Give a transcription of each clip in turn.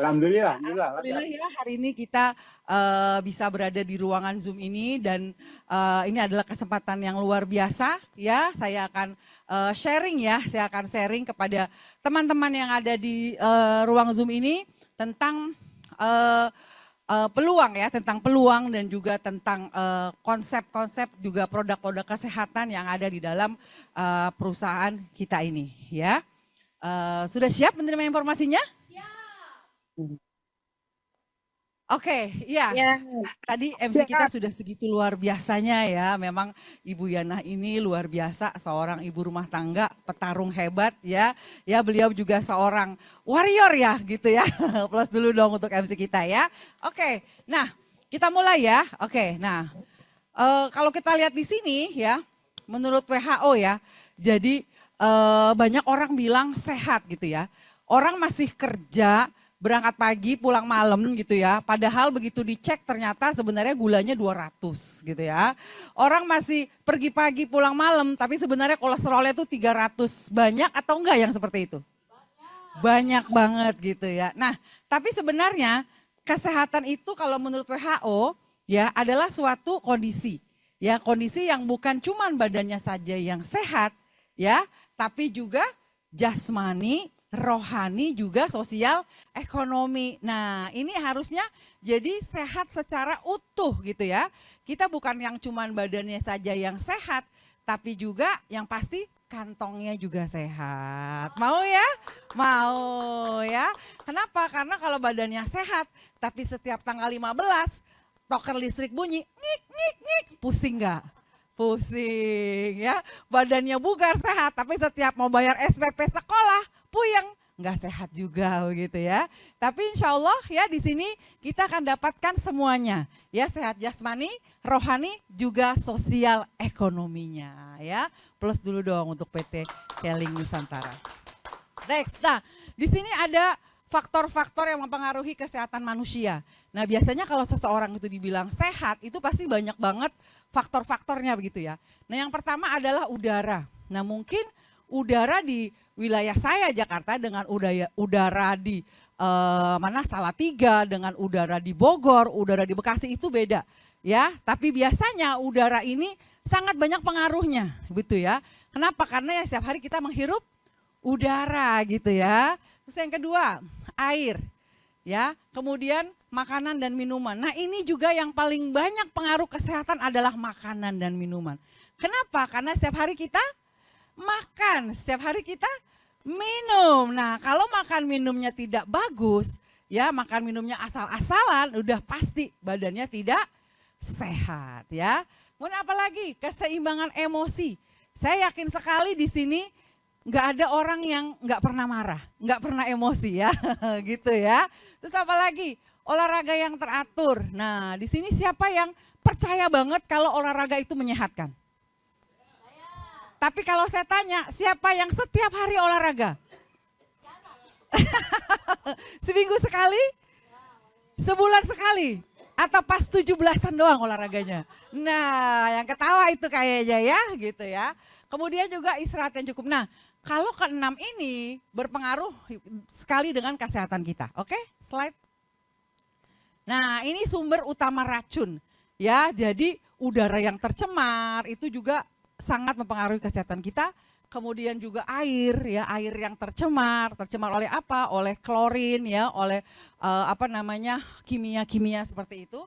Alhamdulillah, alhamdulillah lancar. Alhamdulillah ya hari ini kita bisa berada di ruangan Zoom ini dan ini adalah kesempatan yang luar biasa ya. Saya akan sharing ya, saya akan sharing kepada teman-teman yang ada di ruang Zoom ini tentang peluang ya, tentang peluang dan juga tentang konsep-konsep juga produk-produk kesehatan yang ada di dalam perusahaan kita ini ya. Sudah siap menerima informasinya? Oke, iya. Ya, Tadi MC kita sudah segitu luar biasanya ya. Memang Ibu Yana ini luar biasa, seorang ibu rumah tangga, petarung hebat ya. Ya, beliau juga seorang warrior ya gitu ya. Plus dulu dong untuk MC kita ya. Oke, nah kita mulai ya. Oke, nah kalau kita lihat di sini ya, menurut WHO ya, jadi banyak orang bilang sehat gitu ya. Orang masih kerja, berangkat pagi pulang malam gitu ya. Padahal begitu dicek ternyata sebenarnya gulanya 200 gitu ya. Orang masih pergi pagi pulang malam tapi sebenarnya kolesterolnya itu 300. Banyak atau enggak yang seperti itu? Banyak banget gitu ya. Nah, tapi sebenarnya kesehatan itu kalau menurut WHO ya adalah suatu kondisi. Ya, kondisi yang bukan cuman badannya saja yang sehat ya, tapi juga jasmani, rohani juga sosial ekonomi. Nah ini harusnya jadi sehat secara utuh gitu ya. Kita bukan yang cuman badannya saja yang sehat, tapi juga yang pasti kantongnya juga sehat. Mau ya? Mau ya. Kenapa? Karena kalau badannya sehat, tapi setiap tanggal 15, toker listrik bunyi, ngik, ngik, ngik, pusing nggak? Pusing ya. Badannya bugar sehat, tapi setiap mau bayar SPP sekolah, puyeng, nggak sehat juga begitu ya. Tapi insya Allah ya di sini kita akan dapatkan semuanya ya, sehat jasmani, rohani, juga sosial ekonominya ya. Plus dulu dong untuk PT Keling Nusantara. Next, nah di sini ada faktor-faktor yang mempengaruhi kesehatan manusia. Nah biasanya kalau seseorang itu dibilang sehat itu pasti banyak banget faktor-faktornya begitu ya. Nah yang pertama adalah udara. Nah mungkin udara di wilayah saya Jakarta dengan udara di Salatiga, dengan udara di Bogor, udara di Bekasi itu beda ya. Tapi biasanya udara ini sangat banyak pengaruhnya gitu ya. Kenapa? Karena ya setiap hari kita menghirup udara gitu ya. Terus yang kedua, air ya. Kemudian makanan dan minuman. Nah ini juga yang paling banyak pengaruh kesehatan adalah makanan dan minuman. Kenapa? Karena setiap hari kita makan, setiap hari kita minum. Nah kalau makan minumnya tidak bagus, ya makan minumnya asal-asalan, udah pasti badannya tidak sehat ya. Kemudian apalagi keseimbangan emosi. Saya yakin sekali di sini nggak ada orang yang nggak pernah marah, nggak pernah emosi ya, gitu ya. Terus apalagi olahraga yang teratur. Nah di sini siapa yang percaya banget kalau olahraga itu menyehatkan? Tapi kalau saya tanya, siapa yang setiap hari olahraga? Seminggu sekali? Sebulan sekali? Atau pas 17-an doang olahraganya? Nah, yang ketawa itu kayaknya ya, gitu ya. Kemudian juga istirahat yang cukup. Nah, kalau keenam ini berpengaruh sekali dengan kesehatan kita. Oke, slide. Nah, ini sumber utama racun. Ya, jadi udara yang tercemar itu juga sangat mempengaruhi kesehatan kita. Kemudian juga air ya, air yang tercemar oleh apa? Oleh klorin ya, oleh kimia-kimia seperti itu.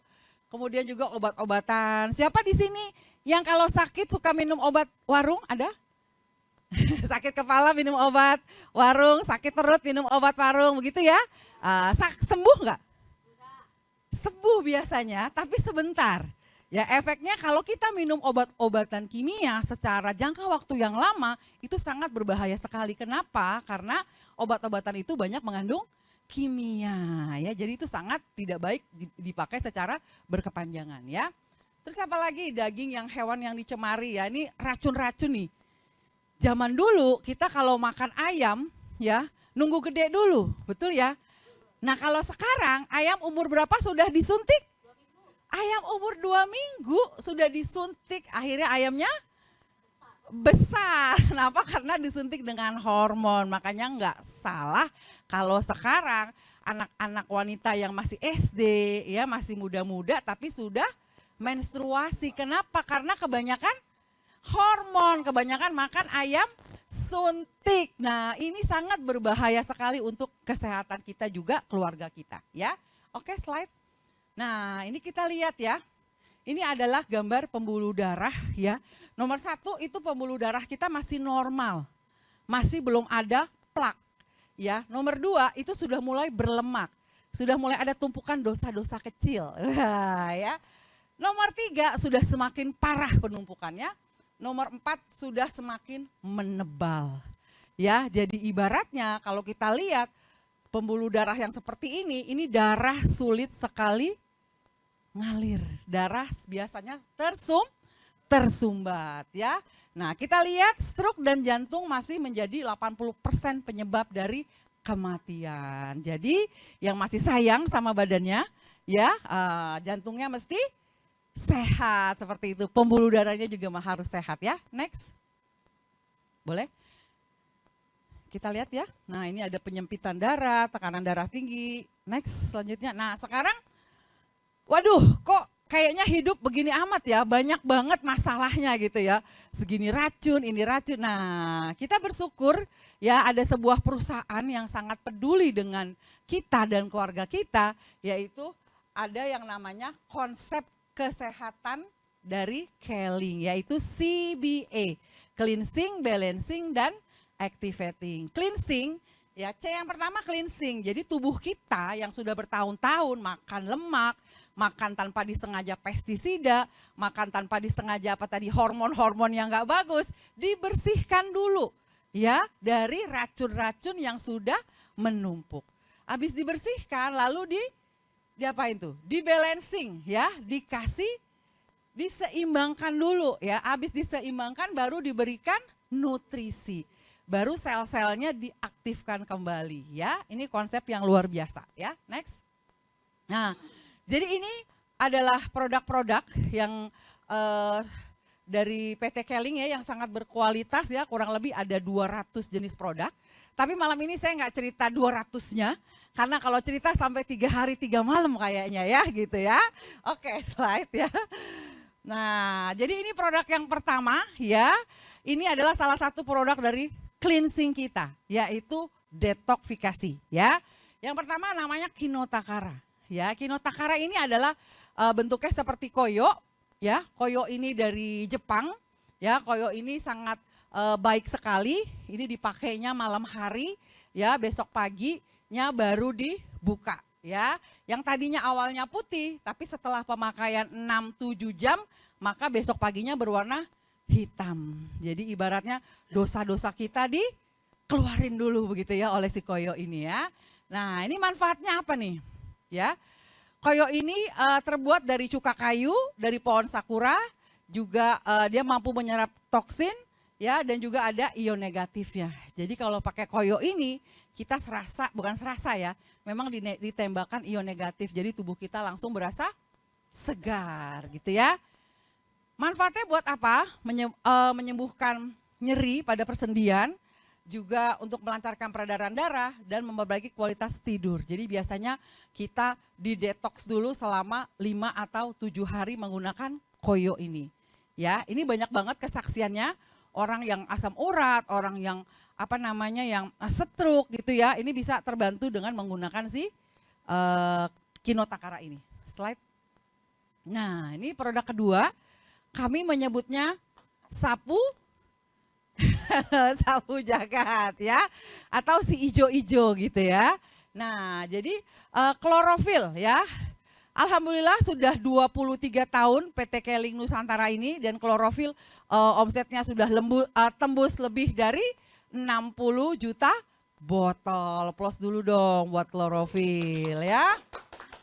Kemudian juga obat-obatan. Siapa di sini yang kalau sakit suka minum obat warung? Ada? Sakit kepala minum obat warung, sakit perut minum obat warung, begitu ya? Sembuh nggak? Sembuh biasanya, tapi sebentar. Ya efeknya kalau kita minum obat-obatan kimia secara jangka waktu yang lama itu sangat berbahaya sekali. Kenapa? Karena obat-obatan itu banyak mengandung kimia ya. Jadi itu sangat tidak baik dipakai secara berkepanjangan ya. Terus apalagi daging yang hewan yang dicemari ya, ini racun-racun nih. Zaman dulu kita kalau makan ayam ya nunggu gede dulu, betul ya? Nah kalau sekarang ayam umur berapa sudah disuntik? Ayam umur 2 minggu sudah disuntik, akhirnya ayamnya besar. Kenapa? Karena disuntik dengan hormon. Makanya nggak salah kalau sekarang anak-anak wanita yang masih SD, ya masih muda-muda tapi sudah menstruasi. Kenapa? Karena kebanyakan hormon, kebanyakan makan ayam suntik. Nah, ini sangat berbahaya sekali untuk kesehatan kita juga, keluarga kita, ya. Oke, slide. Nah, ini kita lihat ya. Ini adalah gambar pembuluh darah ya. Nomor 1 itu pembuluh darah kita masih normal. Masih belum ada plak. Ya, nomor 2 itu sudah mulai berlemak. Sudah mulai ada tumpukan dosa-dosa kecil. Ya. Nomor 3 sudah semakin parah penumpukannya. Nomor 4 sudah semakin menebal. Ya, jadi ibaratnya kalau kita lihat pembuluh darah yang seperti ini darah sulit sekali ngalir. Darah biasanya tersumbat ya. Nah, kita lihat stroke dan jantung masih menjadi 80% penyebab dari kematian. Jadi yang masih sayang sama badannya ya, jantungnya mesti sehat seperti itu. Pembuluh darahnya juga harus sehat ya. Next. Boleh? Kita lihat ya. Nah, ini ada penyempitan darah, tekanan darah tinggi. Next, selanjutnya. Nah, sekarang waduh, kok kayaknya hidup begini amat ya, banyak banget masalahnya gitu ya. Segini racun, ini racun. Nah, kita bersyukur ya ada sebuah perusahaan yang sangat peduli dengan kita dan keluarga kita, yaitu ada yang namanya konsep kesehatan dari Keling, yaitu CBA, Cleansing, Balancing, dan Activating. Cleansing, ya C yang pertama cleansing, jadi tubuh kita yang sudah bertahun-tahun makan lemak, makan tanpa disengaja pestisida, makan tanpa disengaja hormon-hormon yang gak bagus, dibersihkan dulu ya dari racun-racun yang sudah menumpuk. Habis dibersihkan lalu diapain tuh? Dibalancing ya, diseimbangkan dulu ya. Habis diseimbangkan baru diberikan nutrisi. Baru sel-selnya diaktifkan kembali ya. Ini konsep yang luar biasa ya. Next. Nah, jadi ini adalah produk-produk yang dari PT Keling ya yang sangat berkualitas ya, kurang lebih ada 200 jenis produk. Tapi malam ini saya nggak cerita 200-nya, karena kalau cerita sampai 3 hari 3 malam kayaknya ya gitu ya. Oke, slide ya. Nah, jadi ini produk yang pertama ya, ini adalah salah satu produk dari cleansing kita, yaitu detoksifikasi ya. Yang pertama namanya Kinotakara. Ya, Kinotakara ini adalah bentuknya seperti koyo, ya. Koyo ini dari Jepang, ya. Koyo ini sangat baik sekali. Ini dipakainya malam hari, ya. Besok paginya baru dibuka, ya. Yang tadinya awalnya putih, tapi setelah pemakaian 6-7 jam, maka besok paginya berwarna hitam. Jadi ibaratnya dosa-dosa kita dikeluarin dulu begitu ya oleh si koyo ini ya. Nah, ini manfaatnya apa nih? Ya, koyo ini terbuat dari cuka kayu, dari pohon sakura, juga dia mampu menyerap toksin, ya, dan juga ada ion negatifnya. Jadi kalau pakai koyo ini, kita bukan serasa ya, memang ditembakkan ion negatif, jadi tubuh kita langsung berasa segar gitu ya. Manfaatnya buat apa? Menyembuhkan nyeri pada persendian, juga untuk melancarkan peredaran darah dan memperbaiki kualitas tidur. Jadi biasanya kita didetoks dulu selama 5 atau 7 hari menggunakan koyo ini. Ya, ini banyak banget kesaksiannya, orang yang asam urat, orang yang yang stroke gitu ya. Ini bisa terbantu dengan menggunakan si Kinotakara ini. Slide. Nah, ini produk kedua, kami menyebutnya sapu sapu jagat ya, atau si ijo-ijo gitu ya. Nah, jadi klorofil ya. Alhamdulillah sudah 23 tahun PT Keling Nusantara ini, dan klorofil omsetnya sudah tembus lebih dari 60 juta botol. Plus dulu dong buat klorofil ya.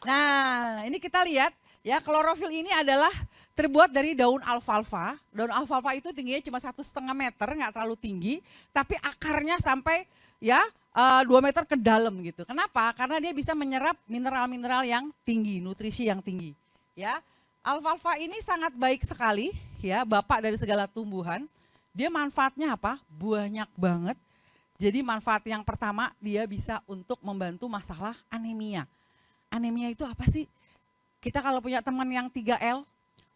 Nah, ini kita lihat ya, klorofil ini adalah terbuat dari daun alfalfa. Daun alfalfa itu tingginya cuma 1,5 meter, nggak terlalu tinggi, tapi akarnya sampai ya 2 meter ke dalam gitu. Kenapa? Karena dia bisa menyerap mineral-mineral yang tinggi, nutrisi yang tinggi. Ya, alfalfa ini sangat baik sekali ya, bapak dari segala tumbuhan. Dia manfaatnya apa? Banyak banget. Jadi manfaat yang pertama dia bisa untuk membantu masalah anemia. Anemia itu apa sih? Kita kalau punya teman yang 3L,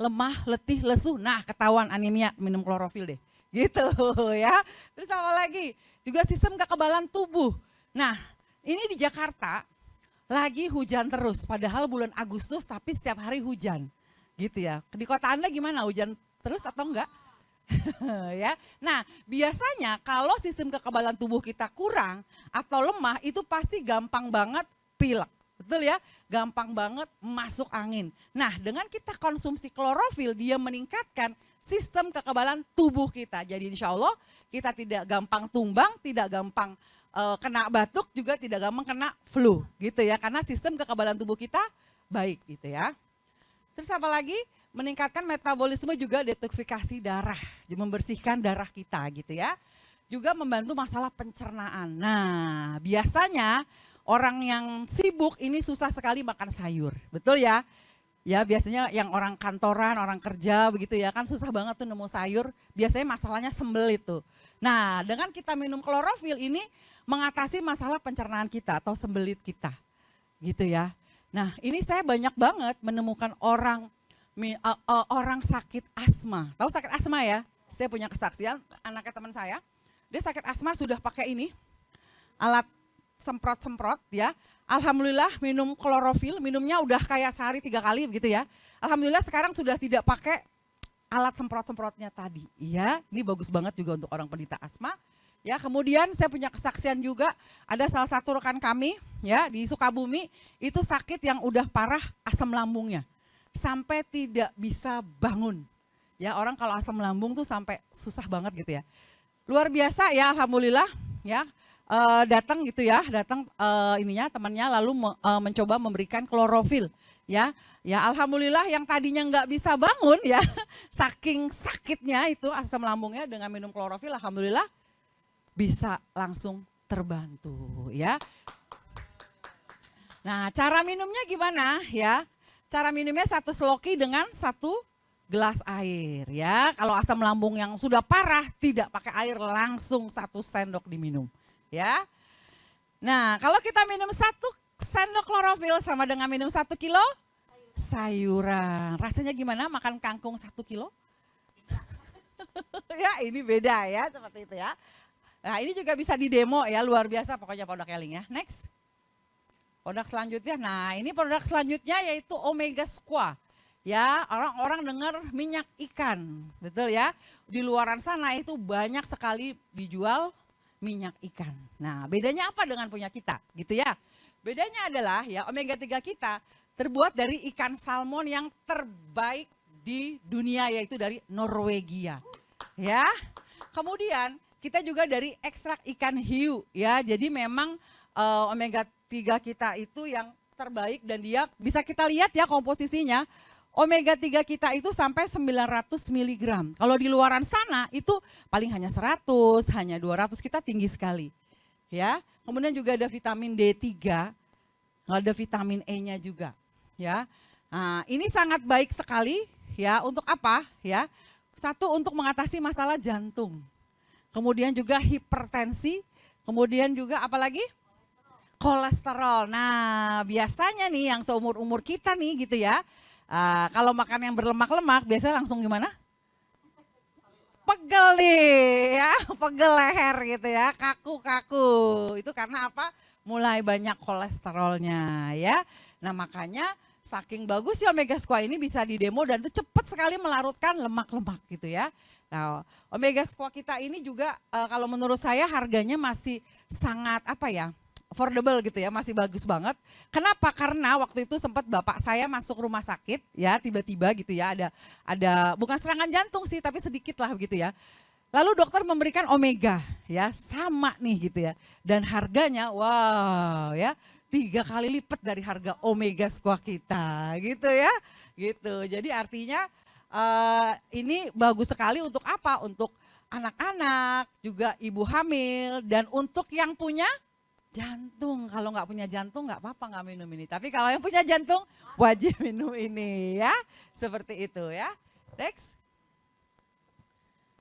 lemah, letih, lesu, nah ketahuan anemia, minum klorofil deh. Gitu ya. Terus apa lagi? Juga sistem kekebalan tubuh. Nah ini di Jakarta lagi hujan terus, padahal bulan Agustus tapi setiap hari hujan. Gitu ya. Di kota Anda gimana, hujan terus atau enggak? Ya. Nah, biasanya kalau sistem kekebalan tubuh kita kurang atau lemah itu pasti gampang banget pilek. Betul ya? Gampang banget masuk angin. Nah, dengan kita konsumsi klorofil dia meningkatkan sistem kekebalan tubuh kita. Jadi insya Allah kita tidak gampang tumbang, tidak gampang kena batuk, juga tidak gampang kena flu gitu ya. Karena sistem kekebalan tubuh kita baik gitu ya. Terus apa lagi? Meningkatkan metabolisme juga detoksifikasi darah, membersihkan darah kita gitu ya. Juga membantu masalah pencernaan. Nah, biasanya orang yang sibuk ini susah sekali makan sayur, betul ya? Ya biasanya yang orang kantoran, orang kerja begitu ya kan susah banget tuh nemu sayur, biasanya masalahnya sembelit tuh. Nah, dengan kita minum klorofil ini mengatasi masalah pencernaan kita atau sembelit kita, gitu ya. Nah, ini saya banyak banget menemukan orang sakit asma. Tahu sakit asma ya? Saya punya kesaksian, anaknya teman saya, dia sakit asma sudah pakai ini, alat semprot-semprot ya. Alhamdulillah minum klorofil, minumnya udah kayak sehari 3 kali begitu ya. Alhamdulillah sekarang sudah tidak pakai alat semprot-semprotnya tadi. Iya, ini bagus banget juga untuk orang penderita asma. Ya, kemudian saya punya kesaksian juga, ada salah satu rekan kami ya di Sukabumi, itu sakit yang udah parah asam lambungnya. Sampai tidak bisa bangun. Ya, orang kalau asam lambung tuh sampai susah banget gitu ya. Luar biasa ya, alhamdulillah ya. Datang gitu ya, datang ininya temannya lalu mencoba memberikan klorofil ya. Ya alhamdulillah yang tadinya nggak bisa bangun ya, saking sakitnya itu asam lambungnya, dengan minum klorofil alhamdulillah bisa langsung terbantu ya. Nah, cara minumnya gimana ya? Cara minumnya 1 sloki dengan 1 gelas air ya. Kalau asam lambung yang sudah parah tidak pakai air, langsung 1 sendok diminum ya. Nah, kalau kita minum 1 sendok klorofil sama dengan minum 1 kilo sayuran. Rasanya gimana makan kangkung 1 kilo? Ya, ini beda ya, seperti itu ya. Nah, ini juga bisa di demo ya, luar biasa pokoknya produk Eling ya. Next. Produk selanjutnya, nah ini produk selanjutnya yaitu Omega Squat. Ya, orang-orang dengar minyak ikan, betul ya. Di luaran sana itu banyak sekali dijual minyak ikan. Nah, bedanya apa dengan punya kita, gitu ya. Bedanya adalah ya omega 3 kita terbuat dari ikan salmon yang terbaik di dunia, yaitu dari Norwegia. Ya. Kemudian kita juga dari ekstrak ikan hiu ya. Jadi memang omega 3 kita itu yang terbaik dan dia bisa kita lihat ya komposisinya. Omega 3 kita itu sampai 900 mg. Kalau di luaran sana itu paling hanya 100, hanya 200, kita tinggi sekali. Ya. Kemudian juga ada vitamin D3, ada vitamin E-nya juga, ya. Nah, ini sangat baik sekali ya untuk apa? Ya. 1 untuk mengatasi masalah jantung. Kemudian juga hipertensi, kemudian juga apa lagi? Kolesterol. Nah, biasanya nih yang seumur-umur kita nih gitu ya. Kalau makan yang berlemak-lemak biasanya langsung gimana? Pegel nih ya, pegel leher gitu ya, kaku-kaku. Itu karena apa? Mulai banyak kolesterolnya ya. Nah makanya saking bagus ya Omega Squat ini bisa didemo dan itu cepat sekali melarutkan lemak-lemak gitu ya. Nah Omega Squat kita ini juga kalau menurut saya harganya masih sangat apa ya, affordable gitu ya, masih bagus banget. Kenapa? Karena waktu itu sempat bapak saya masuk rumah sakit ya, tiba-tiba gitu ya, ada bukan serangan jantung sih, tapi sedikit lah begitu ya. Lalu dokter memberikan omega ya, sama nih gitu ya. Dan harganya wow ya, 3 kali lipat dari harga Omega Squat kita gitu ya. Gitu. Jadi artinya ini bagus sekali untuk apa? Untuk anak-anak, juga ibu hamil, dan untuk yang punya jantung. Kalau nggak punya jantung nggak apa-apa nggak minum ini. Tapi kalau yang punya jantung wajib minum ini ya. Seperti itu ya. Next.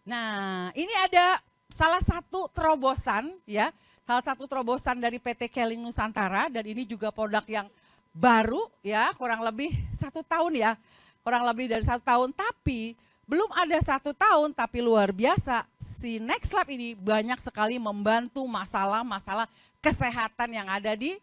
Nah ini ada salah satu terobosan ya, salah satu terobosan dari PT Keling Nusantara, dan ini juga produk yang baru ya, kurang lebih 1 tahun ya, kurang lebih dari 1 tahun, tapi belum ada 1 tahun, tapi luar biasa si NextLab ini banyak sekali membantu masalah-masalah kesehatan yang ada di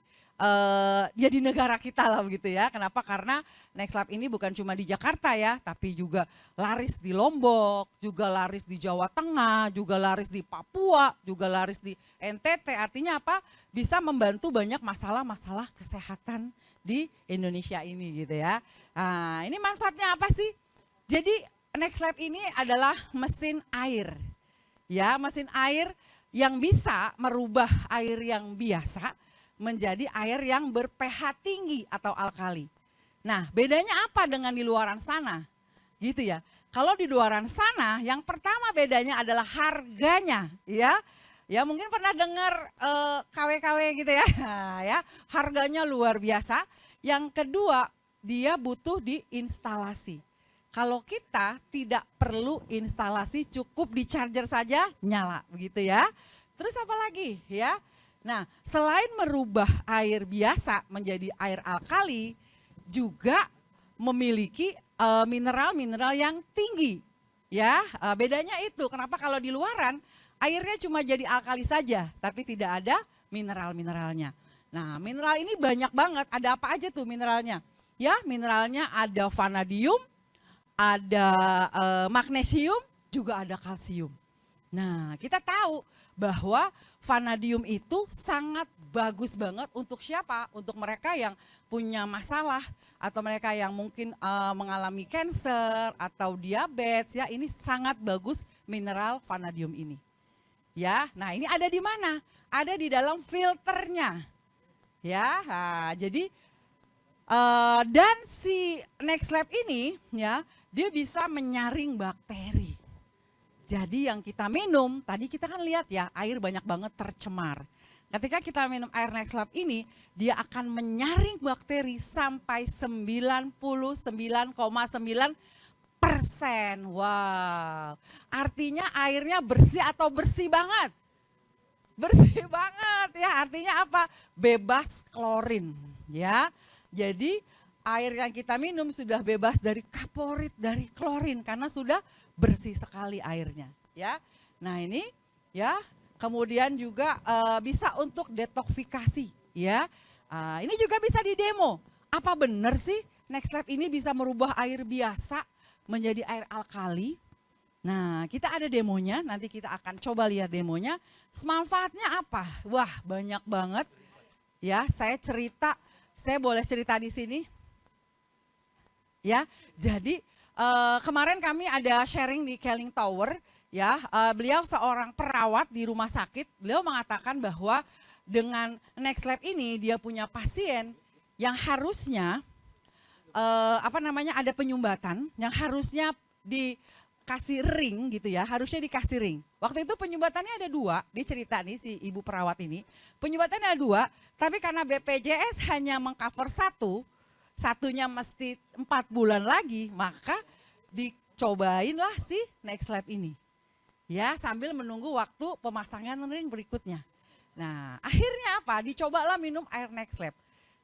ya di negara kita lah begitu ya. Kenapa? Karena NextLab ini bukan cuma di Jakarta ya, tapi juga laris di Lombok, juga laris di Jawa Tengah, juga laris di Papua, juga laris di NTT. Artinya apa? Bisa membantu banyak masalah-masalah kesehatan di Indonesia ini gitu ya. Nah, ini manfaatnya apa sih? Jadi NextLab ini adalah mesin air. Ya, mesin air yang bisa merubah air yang biasa menjadi air yang ber-pH tinggi atau alkali. Nah, bedanya apa dengan di luaran sana? Gitu ya. Kalau di luaran sana, yang pertama bedanya adalah harganya, ya. Ya, mungkin pernah dengar KW-KW gitu ya. Ya, harganya luar biasa. Yang kedua, dia butuh diinstalasi. Kalau kita tidak perlu instalasi, cukup di charger saja nyala begitu ya. Terus apa lagi ya? Nah, selain merubah air biasa menjadi air alkali, juga memiliki mineral-mineral yang tinggi. Ya, bedanya itu. Kenapa kalau di luaran airnya cuma jadi alkali saja, tapi tidak ada mineral-mineralnya. Nah, mineral ini banyak banget. Ada apa aja tuh mineralnya? Ya, mineralnya ada vanadium, ada magnesium, juga ada kalsium. Nah, kita tahu bahwa vanadium itu sangat bagus banget untuk siapa? Untuk mereka yang punya masalah atau mereka yang mungkin mengalami cancer atau diabetes ya, ini sangat bagus mineral vanadium ini. Ya, nah ini ada di mana? Ada di dalam filternya. Ya, nah, jadi dan si NextLab ini ya, dia bisa menyaring bakteri. Jadi yang kita minum, tadi kita kan lihat ya, air banyak banget tercemar. Ketika kita minum air NextLab ini, dia akan menyaring bakteri sampai 99,9%. Wow, artinya airnya bersih atau bersih banget? Bersih banget ya, artinya apa? Bebas klorin ya. Jadi air yang kita minum sudah bebas dari kaporit, dari klorin karena sudah bersih sekali airnya ya. Nah ini ya, kemudian juga bisa untuk detoksifikasi ya. Ini juga bisa di demo. Apa benar sih NextLab ini bisa merubah air biasa menjadi air alkali? Nah, kita ada demonya, nanti kita akan coba lihat demonya. Manfaatnya apa? Wah, banyak banget. Ya, saya boleh cerita di sini. Ya, jadi kemarin kami ada sharing di Keling Tower, ya. Beliau seorang perawat di rumah sakit. Beliau mengatakan bahwa dengan NextLab ini dia punya pasien yang harusnya ada penyumbatan, yang harusnya dikasih ring gitu ya, harusnya dikasih ring. Waktu itu penyumbatannya ada 2, dia cerita nih si ibu perawat ini, penyumbatannya ada 2, tapi karena BPJS hanya mengcover 1, satunya mesti 4 bulan lagi, maka dicobainlah si NextLab ini. Ya, sambil menunggu waktu pemasangan ring berikutnya. Nah, akhirnya apa? Dicobalah minum air NextLab.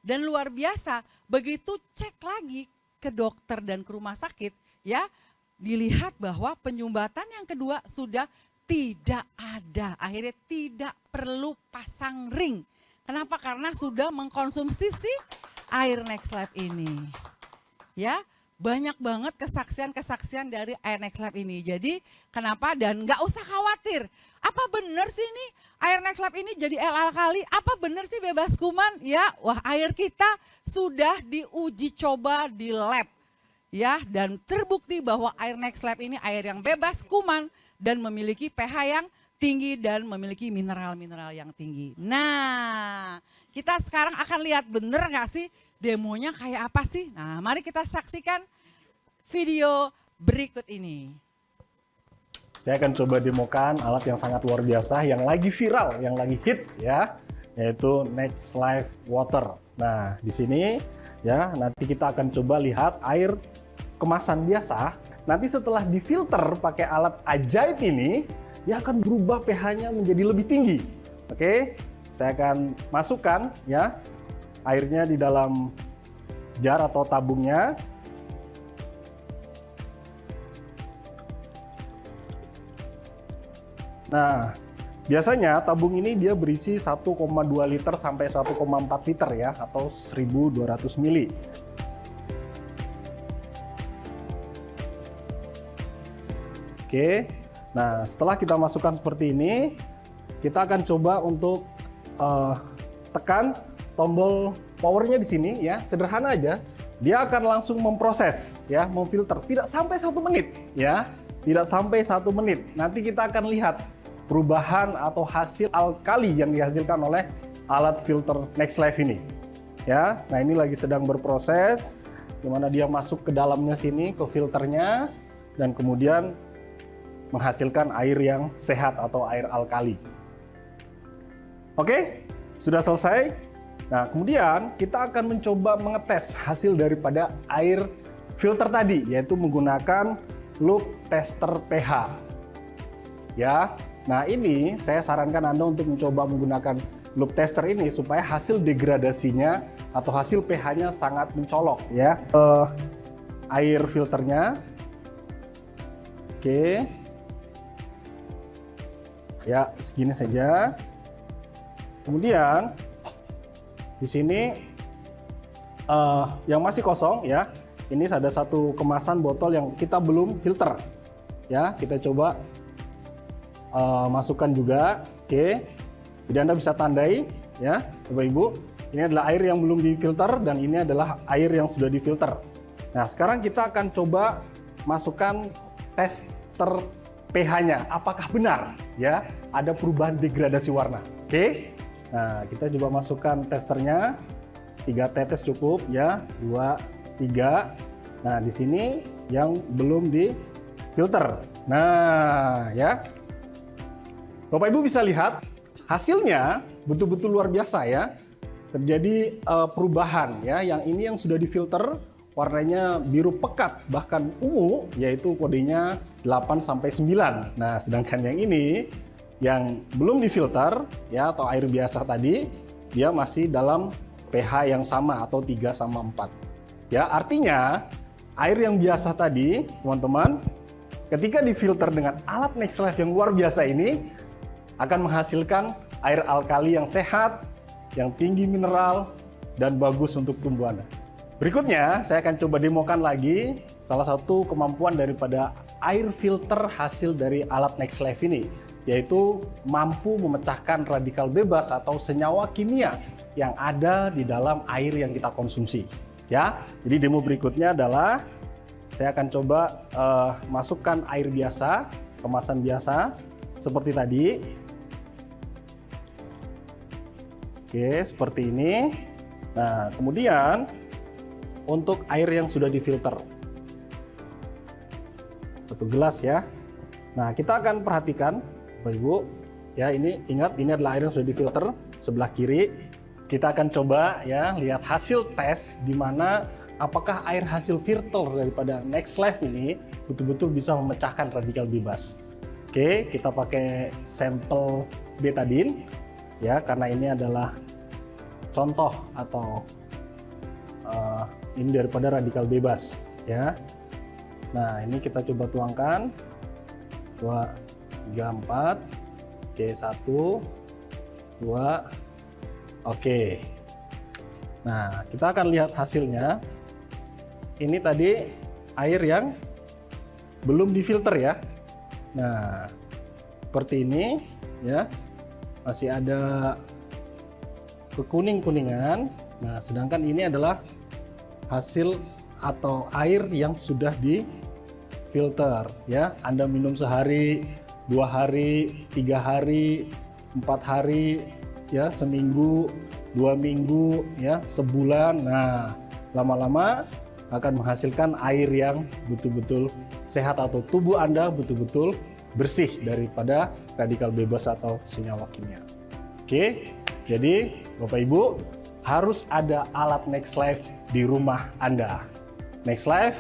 Dan luar biasa, begitu cek lagi ke dokter dan ke rumah sakit, ya, dilihat bahwa penyumbatan yang kedua sudah tidak ada. Akhirnya tidak perlu pasang ring. Kenapa? Karena sudah mengkonsumsi si air NextLab ini. Ya, banyak banget kesaksian-kesaksian dari air NextLab ini. Jadi kenapa? Dan nggak usah khawatir. Apa benar sih ini air NextLab ini jadi air alkali? Apa benar sih bebas kuman? Ya, wah air kita sudah diuji coba di lab. Ya, dan terbukti bahwa air NextLab ini air yang bebas kuman dan memiliki pH yang tinggi dan memiliki mineral-mineral yang tinggi. Nah, kita sekarang akan lihat bener nggak sih demonya kayak apa sih? Nah, mari kita saksikan video berikut ini. Saya akan coba demokan alat yang sangat luar biasa, yang lagi viral, yang lagi hits ya, yaitu NextLab Water. Nah, di sini ya, nanti kita akan coba lihat air kemasan biasa. Nanti setelah difilter pakai alat ajaib ini, dia akan berubah pH-nya menjadi lebih tinggi. Oke, saya akan masukkan ya airnya di dalam jar atau tabungnya. Nah, biasanya tabung ini dia berisi 1,2 liter sampai 1,4 liter ya, atau 1200 mili. Oke, nah setelah kita masukkan seperti ini, kita akan coba untuk tekan tombol powernya di sini ya, sederhana aja. Dia akan langsung memproses ya, memfilter. Tidak sampai 1 menit ya, tidak sampai 1 menit. Nanti kita akan lihat perubahan atau hasil alkali yang dihasilkan oleh alat filter NextLife ini. Ya, nah ini lagi sedang berproses, dimana dia masuk ke dalamnya sini ke filternya dan kemudian menghasilkan air yang sehat atau air alkali. Oke, sudah selesai. Nah, kemudian kita akan mencoba mengetes hasil daripada air filter tadi, yaitu menggunakan loop tester pH. Ya, nah ini saya sarankan Anda untuk mencoba menggunakan loop tester ini supaya hasil degradasinya atau hasil pH-nya sangat mencolok ya. Air filternya, oke, ya segini saja. Kemudian di sini yang masih kosong ya, ini ada satu kemasan botol yang kita belum filter ya. Kita coba masukkan juga, oke. Jadi Anda bisa tandai ya, Bapak Ibu. Ini adalah air yang belum difilter dan ini adalah air yang sudah difilter. Nah, sekarang kita akan coba masukkan tester pH-nya. Apakah benar ya ada perubahan degradasi warna? Oke. Nah, kita coba masukkan testernya. 3 tetes cukup ya, 2, 3. Nah, di sini yang belum difilter. Nah, ya. Bapak Ibu bisa lihat hasilnya betul-betul luar biasa ya. Terjadi perubahan ya. Yang ini yang sudah difilter warnanya biru pekat bahkan ungu, yaitu kodenya 8 sampai 9. Nah, sedangkan yang ini yang belum difilter ya atau air biasa tadi, dia masih dalam pH yang sama atau 3 sama 4. Ya, artinya air yang biasa tadi, teman-teman, ketika difilter dengan alat NextLife yang luar biasa ini akan menghasilkan air alkali yang sehat, yang tinggi mineral, dan bagus untuk tumbuhan. Berikutnya, saya akan coba demokan lagi salah satu kemampuan daripada air filter hasil dari alat NextLife ini, yaitu mampu memecahkan radikal bebas atau senyawa kimia yang ada di dalam air yang kita konsumsi. Ya, jadi demo berikutnya adalah saya akan coba masukkan air biasa, kemasan biasa, seperti tadi. Oke, seperti ini. Nah, kemudian untuk air yang sudah difilter, 1 gelas ya. Nah, kita akan perhatikan, Bapak Ibu, ya ini ingat ini adalah air yang sudah difilter sebelah kiri. Kita akan coba ya lihat hasil tes di mana apakah air hasil filter daripada NextLife ini betul-betul bisa memecahkan radikal bebas. Oke, kita pakai sampel betadine ya, karena ini adalah contoh atau ini daripada radikal bebas ya. Nah, ini kita coba tuangkan 2, 3, 4. Oke, 1, 2. Oke. Nah, kita akan lihat hasilnya. Ini tadi air yang belum difilter ya. Nah, seperti ini ya. Masih ada kekuning-kuningan. Nah, sedangkan ini adalah hasil atau air yang sudah difilter ya. Anda minum sehari, 2 hari, 3 hari, 4 hari ya, seminggu, 2 minggu ya, sebulan. Nah, lama-lama akan menghasilkan air yang betul-betul sehat atau tubuh Anda betul-betul bersih daripada radikal bebas atau senyawa kimia. Oke, jadi Bapak Ibu harus ada alat NextLife di rumah Anda. NextLife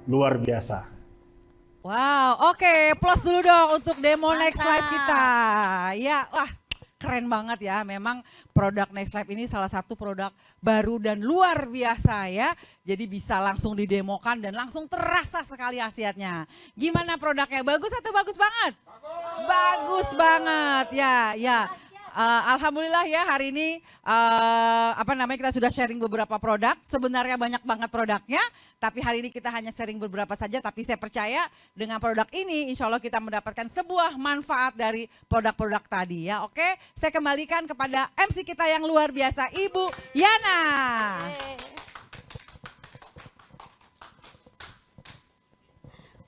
luar biasa. Wow, oke, plus dulu dong untuk demo Next Mantap. Life kita. Ya, wah keren banget ya. Memang produk Next Life ini salah satu produk baru dan luar biasa ya. Jadi bisa langsung didemokan dan langsung terasa sekali khasiatnya. Gimana produknya? Bagus atau bagus banget? Bagus banget ya, ya. Alhamdulillah ya hari ini kita sudah sharing beberapa produk. Sebenarnya banyak banget produknya, tapi hari ini kita hanya sharing beberapa saja. Tapi saya percaya dengan produk ini, insya Allah kita mendapatkan sebuah manfaat dari produk-produk tadi ya. Oke, saya kembalikan kepada MC kita yang luar biasa, Ibu Yana.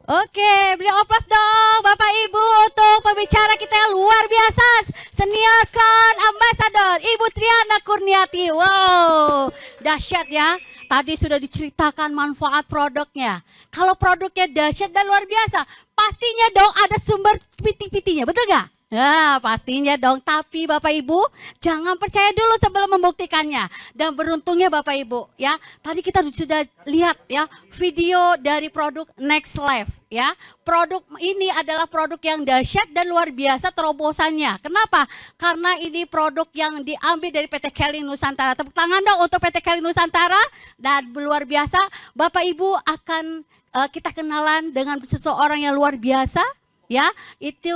Oke, beli oplos dong Bapak Ibu untuk pembicara kita yang luar biasa. Senior Crown Ambassador Ibu Triana Kurniati. Wow, dahsyat ya. Tadi sudah diceritakan manfaat produknya. Kalau produknya dahsyat dan luar biasa, pastinya dong ada sumber piti-pitinya, betul gak? Ya pastinya dong, tapi Bapak Ibu jangan percaya dulu sebelum membuktikannya. Dan beruntungnya Bapak Ibu ya, tadi kita sudah lihat ya video dari produk Next Life ya. Produk ini adalah produk yang dahsyat dan luar biasa terobosannya. Kenapa? Karena ini produk yang diambil dari PT Keling Nusantara. Tepuk tangan dong untuk PT Keling Nusantara. Dan luar biasa, Bapak Ibu akan kita kenalan dengan seseorang yang luar biasa. Ya, itu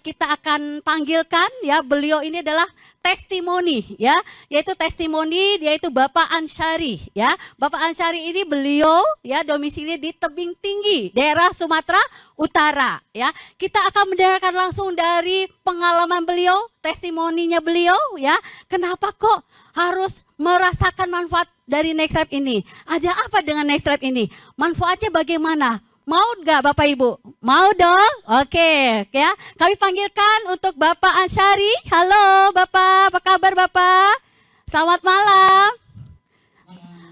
kita akan panggilkan ya, beliau ini adalah testimoni ya, yaitu testimoni, yaitu Bapak Ansyari ya. Bapak Ansyari ini beliau ya domisili di Tebing Tinggi, daerah Sumatera Utara ya. Kita akan mendengarkan langsung dari pengalaman beliau, testimoninya beliau ya. Kenapa kok harus merasakan manfaat dari Next Life ini? Ada apa dengan Next Life ini? Manfaatnya bagaimana? Mau nggak Bapak Ibu? Mau dong? Oke, ya. Kami panggilkan untuk Bapak Ansyari. Halo Bapak, apa kabar Bapak? Selamat malam.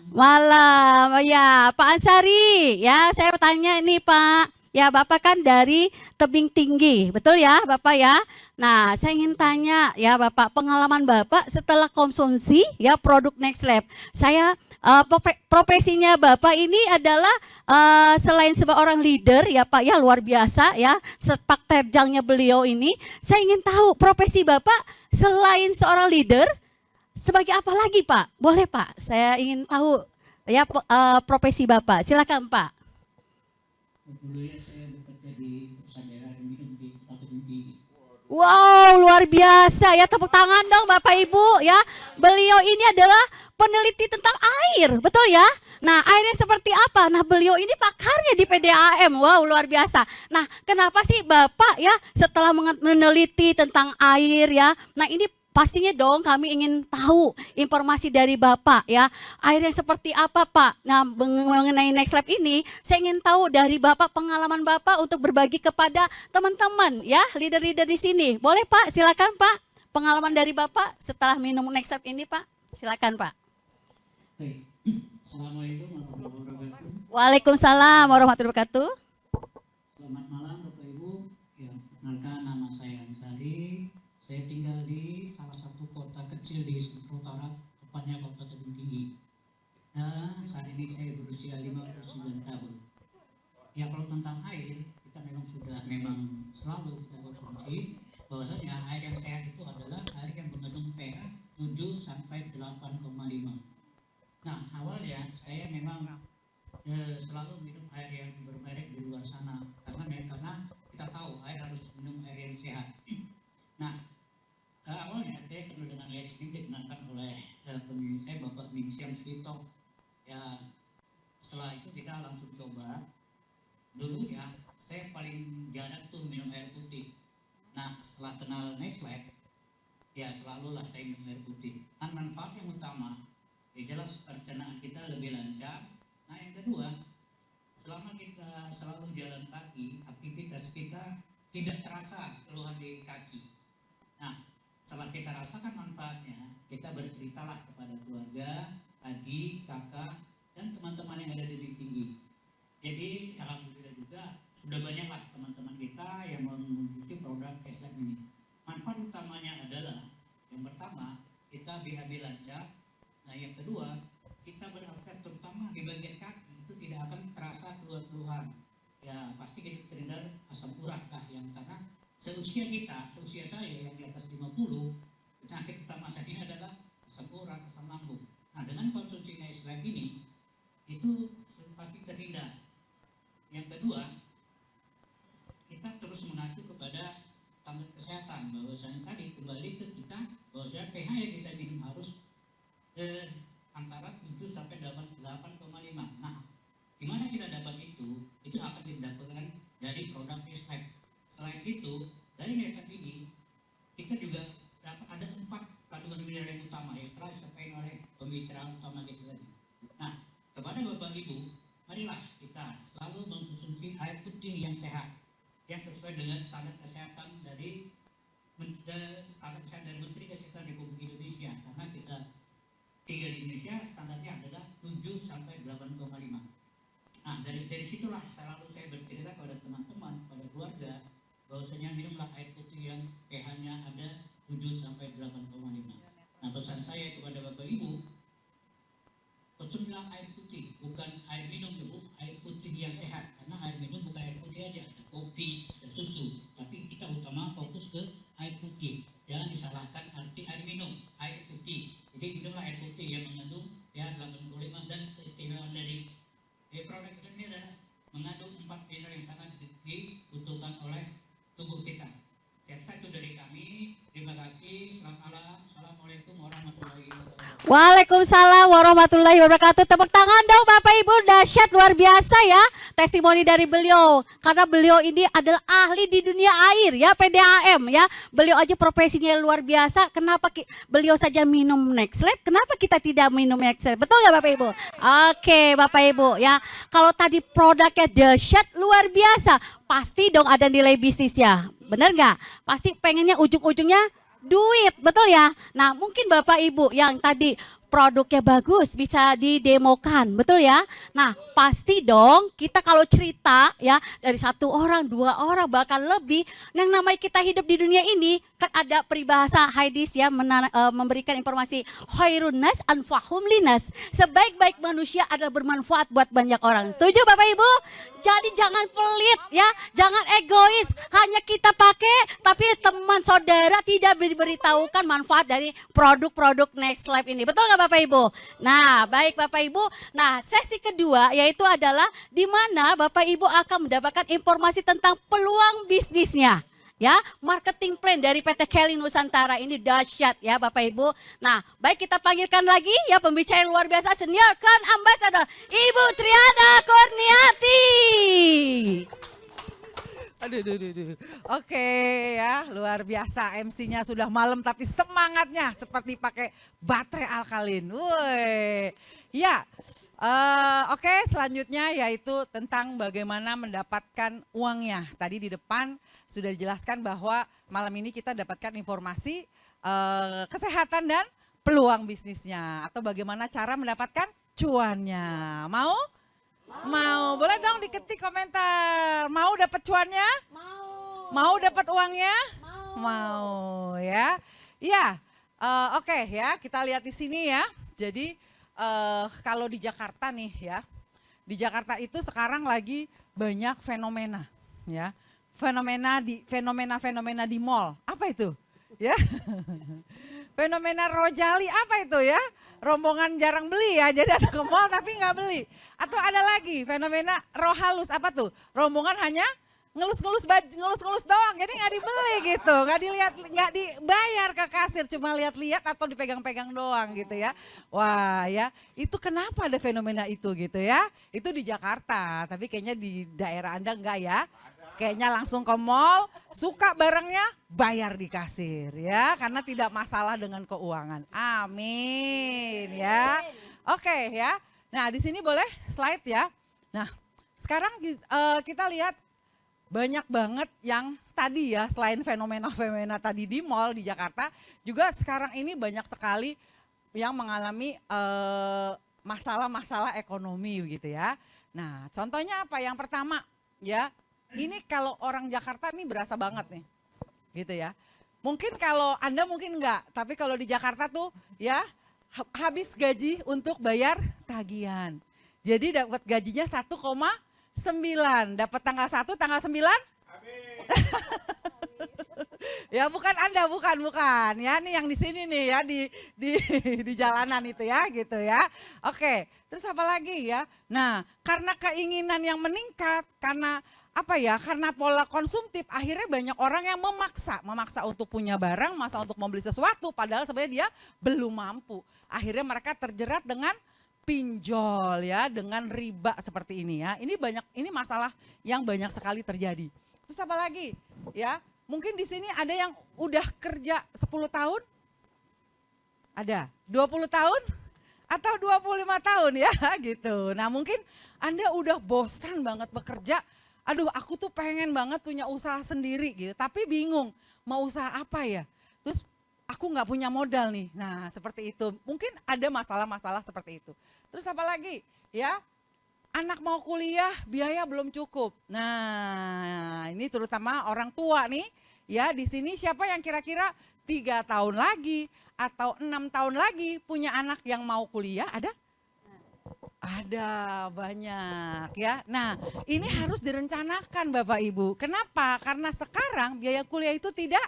Malam, ya Pak Ansyari. Ya, saya bertanya ini Pak. Ya, Bapak kan dari Tebing Tinggi, betul ya Bapak ya? Nah, saya ingin tanya ya Bapak, pengalaman Bapak setelah konsumsi ya produk Next Life. Saya profesinya Bapak ini adalah selain seorang leader ya Pak ya, luar biasa ya, sepak terjangnya beliau ini. Saya ingin tahu profesi Bapak selain seorang leader sebagai apa lagi Pak? Boleh Pak, saya ingin tahu ya profesi Bapak. Silakan Pak. Dulunya saya bekerja di perusahaan daerah di Kota Tinggi. Wow, luar biasa ya, tepuk tangan dong Bapak Ibu ya. Beliau ini adalah peneliti tentang air, betul ya? Nah, airnya seperti apa? Nah, beliau ini pakarnya di PDAM. Wow, luar biasa. Nah, kenapa sih Bapak ya setelah meneliti tentang air ya? Nah, ini pastinya dong kami ingin tahu informasi dari Bapak ya. Air yang seperti apa Pak? Nah, mengenai Next Life ini saya ingin tahu dari Bapak, pengalaman Bapak untuk berbagi kepada teman-teman ya, leader-leader di sini. Boleh Pak? Silakan Pak. Pengalaman dari Bapak setelah minum Next Life ini Pak. Silakan Pak. Baik. Assalamualaikum warahmatullahi wabarakatuh. Waalaikumsalam warahmatullahi wabarakatuh. Selamat malam Bapak Ibu. Ya, perkenalkan nama saya Ansari. Saya tinggal di salah satu kota kecil di Sumatera Utara, tepatnya Kota Tebing Tinggi. Dan saat ini saya berusia 59 tahun. Ya, kalau tentang air, kita memang selalu kita konsumsi. Bahwasanya air yang sehat itu adalah air yang mengandung pH 7 sampai 8,5. Nah, awalnya saya memang selalu minum air yang bermerek di luar sana karena kita tahu air harus minum air yang sehat. Nah, awalnya saya kenal dengan air ini dikenalkan oleh pemimpin saya Bapak Minsiam Slito. Ya, setelah itu kita langsung coba. Dulu ya, saya paling jarang tuh minum air putih. Nah, setelah kenal Next Life, ya selalulah saya minum air putih. Dan manfaat yang utama, jelas pencernaan kita lebih lancar. Nah, yang kedua, selama kita selalu jalan kaki, aktivitas kita tidak terasa keluhan di kaki. Nah, setelah kita rasakan manfaatnya, kita berceritalah kepada keluarga, adik, kakak, dan teman-teman yang ada di Tebing Tinggi. Jadi, alhamdulillah juga sudah banyaklah teman-teman kita yang mengonsumsi produk Next Life ini. Manfaat utamanya adalah, yang pertama, kita BAB lancar. Nah, yang kedua, kita beraktivitas terutama di bagian kaki itu tidak akan terasa keluhan-keluhan. ya pasti kita terhindar asam urat lah, yang karena seusia saya yang di atas 50, penyakit utama saya ini adalah asam urat, asam lambung. Nah, dengan konsumsi Nice Life ini itu pasti terhindar. Yang kedua, kita terus mengacu kepada standar kesehatan, bahwasanya tadi kembali ke kita bahwasanya pH yang kita minum harus antara 7 sampai 8,5. Nah, gimana kita dapat itu? Itu akan didapatkan dari produk Nice Life. Selain itu, dari Nice Life ini kita juga dapat ada 4 kandungan mineral yang utama yang telah disampaikan oleh pembicara utama kita tadi. Nah, kepada Bapak Ibu, marilah kita selalu mengkonsumsi air putih yang sehat, yang sesuai dengan standar kesehatan dari Menteri Kesehatan Republik Indonesia, karena kita tinggal di Indonesia standarnya adalah 7 sampai 8,5. Nah, dari situlah selalu saya bercerita kepada teman-teman, pada keluarga, bahwasanya minumlah air putih yang pH-nya ada 7 sampai 8,5. Nah, pesan saya kepada Bapak Ibu, konsumsilah air putih, bukan air minum dulu, air putih yang sehat. Karena air minum bukan air putih aja, ada kopi, ada susu. Tapi kita utama fokus ke air putih. Jangan disalahkan arti air minum, air putih. Jadi minumlah air putih yang mengandung pH 85, dan keistimewaan dari produk ini adalah mengandung 4 mineral yang sangat dibutuhkan oleh tubuh kita. Sehat itu dari kami. Terima kasih. Selamat malam. Assalamualaikum warahmatullahi wabarakatuh. Waalaikumsalam warahmatullahi wabarakatuh. Tepuk tangan dong Bapak Ibu, dahsyat luar biasa ya testimoni dari beliau. Karena beliau ini adalah ahli di dunia air ya, PDAM ya. Beliau aja profesinya luar biasa. Kenapa beliau saja minum Next Life? Kenapa kita tidak minum Next Life? Betul nggak Bapak Ibu? Oke Bapak Ibu ya. Kalau tadi produknya dahsyat luar biasa, pasti dong ada nilai bisnisnya. Bener nggak? Pasti pengennya ujung-ujungnya duit, betul ya? Nah, mungkin Bapak Ibu yang tadi produknya bagus bisa didemokan, betul ya? Nah, pasti dong kita kalau cerita ya dari 1 orang, 2 orang bahkan lebih, yang namanya kita hidup di dunia ini kan ada peribahasa hadis ya, memberikan informasi khairun nas anfahum linas. Sebaik-baik manusia adalah bermanfaat buat banyak orang. Setuju Bapak Ibu? Jadi jangan pelit ya, jangan egois, hanya kita pakai tapi teman saudara tidak diberitahukan manfaat dari produk-produk Next Life ini. Betul nggak Bapak Ibu? Nah, baik Bapak Ibu. Nah, sesi kedua yaitu adalah di mana Bapak Ibu akan mendapatkan informasi tentang peluang bisnisnya. Ya, marketing plan dari PT Kelly Nusantara ini dahsyat ya Bapak Ibu. Nah, baik kita panggilkan lagi ya pembicara yang luar biasa, Senior Crown Ambassador Ibu Triana Kurniati. Aduh. Oke ya, luar biasa MC-nya sudah malam tapi semangatnya seperti pakai baterai alkalin. Woi. Ya. Oke, selanjutnya yaitu tentang bagaimana mendapatkan uangnya. Tadi di depan sudah dijelaskan bahwa malam ini kita dapatkan informasi kesehatan dan peluang bisnisnya. Atau bagaimana cara mendapatkan cuannya. Mau? Mau. Boleh dong diketik komentar. Mau dapat cuannya? Mau dapat uangnya? Mau ya. Iya, oke ya, kita lihat di sini ya. Jadi kalau di Jakarta nih ya, di Jakarta itu sekarang lagi banyak fenomena ya, fenomena di mall. Apa itu? Ya, fenomena Rojali apa itu ya? Rombongan jarang beli ya, jadi ada ke mall tapi nggak beli. Atau ada lagi fenomena rohalus, apa tuh? Rombongan hanya ngelus-ngelus doang, jadi nggak dibeli gitu, nggak dibayar ke kasir, cuma lihat-lihat atau dipegang-pegang doang gitu ya. Wah ya, itu kenapa ada fenomena itu gitu ya? Itu di Jakarta, tapi kayaknya di daerah Anda enggak ya? Kayaknya langsung ke mall, suka barangnya bayar di kasir ya, karena tidak masalah dengan keuangan. Amin ya. Oke ya. Nah di sini boleh slide ya. Nah sekarang kita lihat banyak banget yang tadi ya, selain fenomena-fenomena tadi di mall di Jakarta, juga sekarang ini banyak sekali yang mengalami masalah-masalah ekonomi gitu ya. Nah contohnya apa? Yang pertama ya, ini kalau orang Jakarta nih berasa banget nih gitu ya. Mungkin kalau Anda mungkin enggak, tapi kalau di Jakarta tuh ya habis gaji untuk bayar tagihan. Jadi dapat gajinya 1,9 9. Dapat tanggal 1, tanggal 9? Ya bukan Anda, bukan. Ya nih yang di sini nih ya di jalanan itu ya gitu ya. Oke, terus apa lagi ya? Nah, karena keinginan yang meningkat, karena apa ya? Karena pola konsumtif, akhirnya banyak orang yang memaksa untuk punya barang, memaksa untuk membeli sesuatu padahal sebenarnya dia belum mampu. Akhirnya mereka terjerat dengan pinjol ya, dengan riba seperti ini ya. Ini masalah yang banyak sekali terjadi. Terus apa lagi? Ya, mungkin di sini ada yang udah kerja 10 tahun? Ada. 20 tahun? Atau 25 tahun ya gitu. Nah mungkin Anda udah bosan banget bekerja. Aduh aku tuh pengen banget punya usaha sendiri gitu. Tapi bingung mau usaha apa ya. Terus aku gak punya modal nih. Nah seperti itu. Mungkin ada masalah-masalah seperti itu. Terus apa lagi ya? Anak mau kuliah biaya belum cukup. Nah ini terutama orang tua nih. Ya di sini siapa yang kira-kira 3 tahun lagi atau 6 tahun lagi punya anak yang mau kuliah, ada? Ada banyak ya. Nah ini harus direncanakan Bapak Ibu. Kenapa? Karena sekarang biaya kuliah itu tidak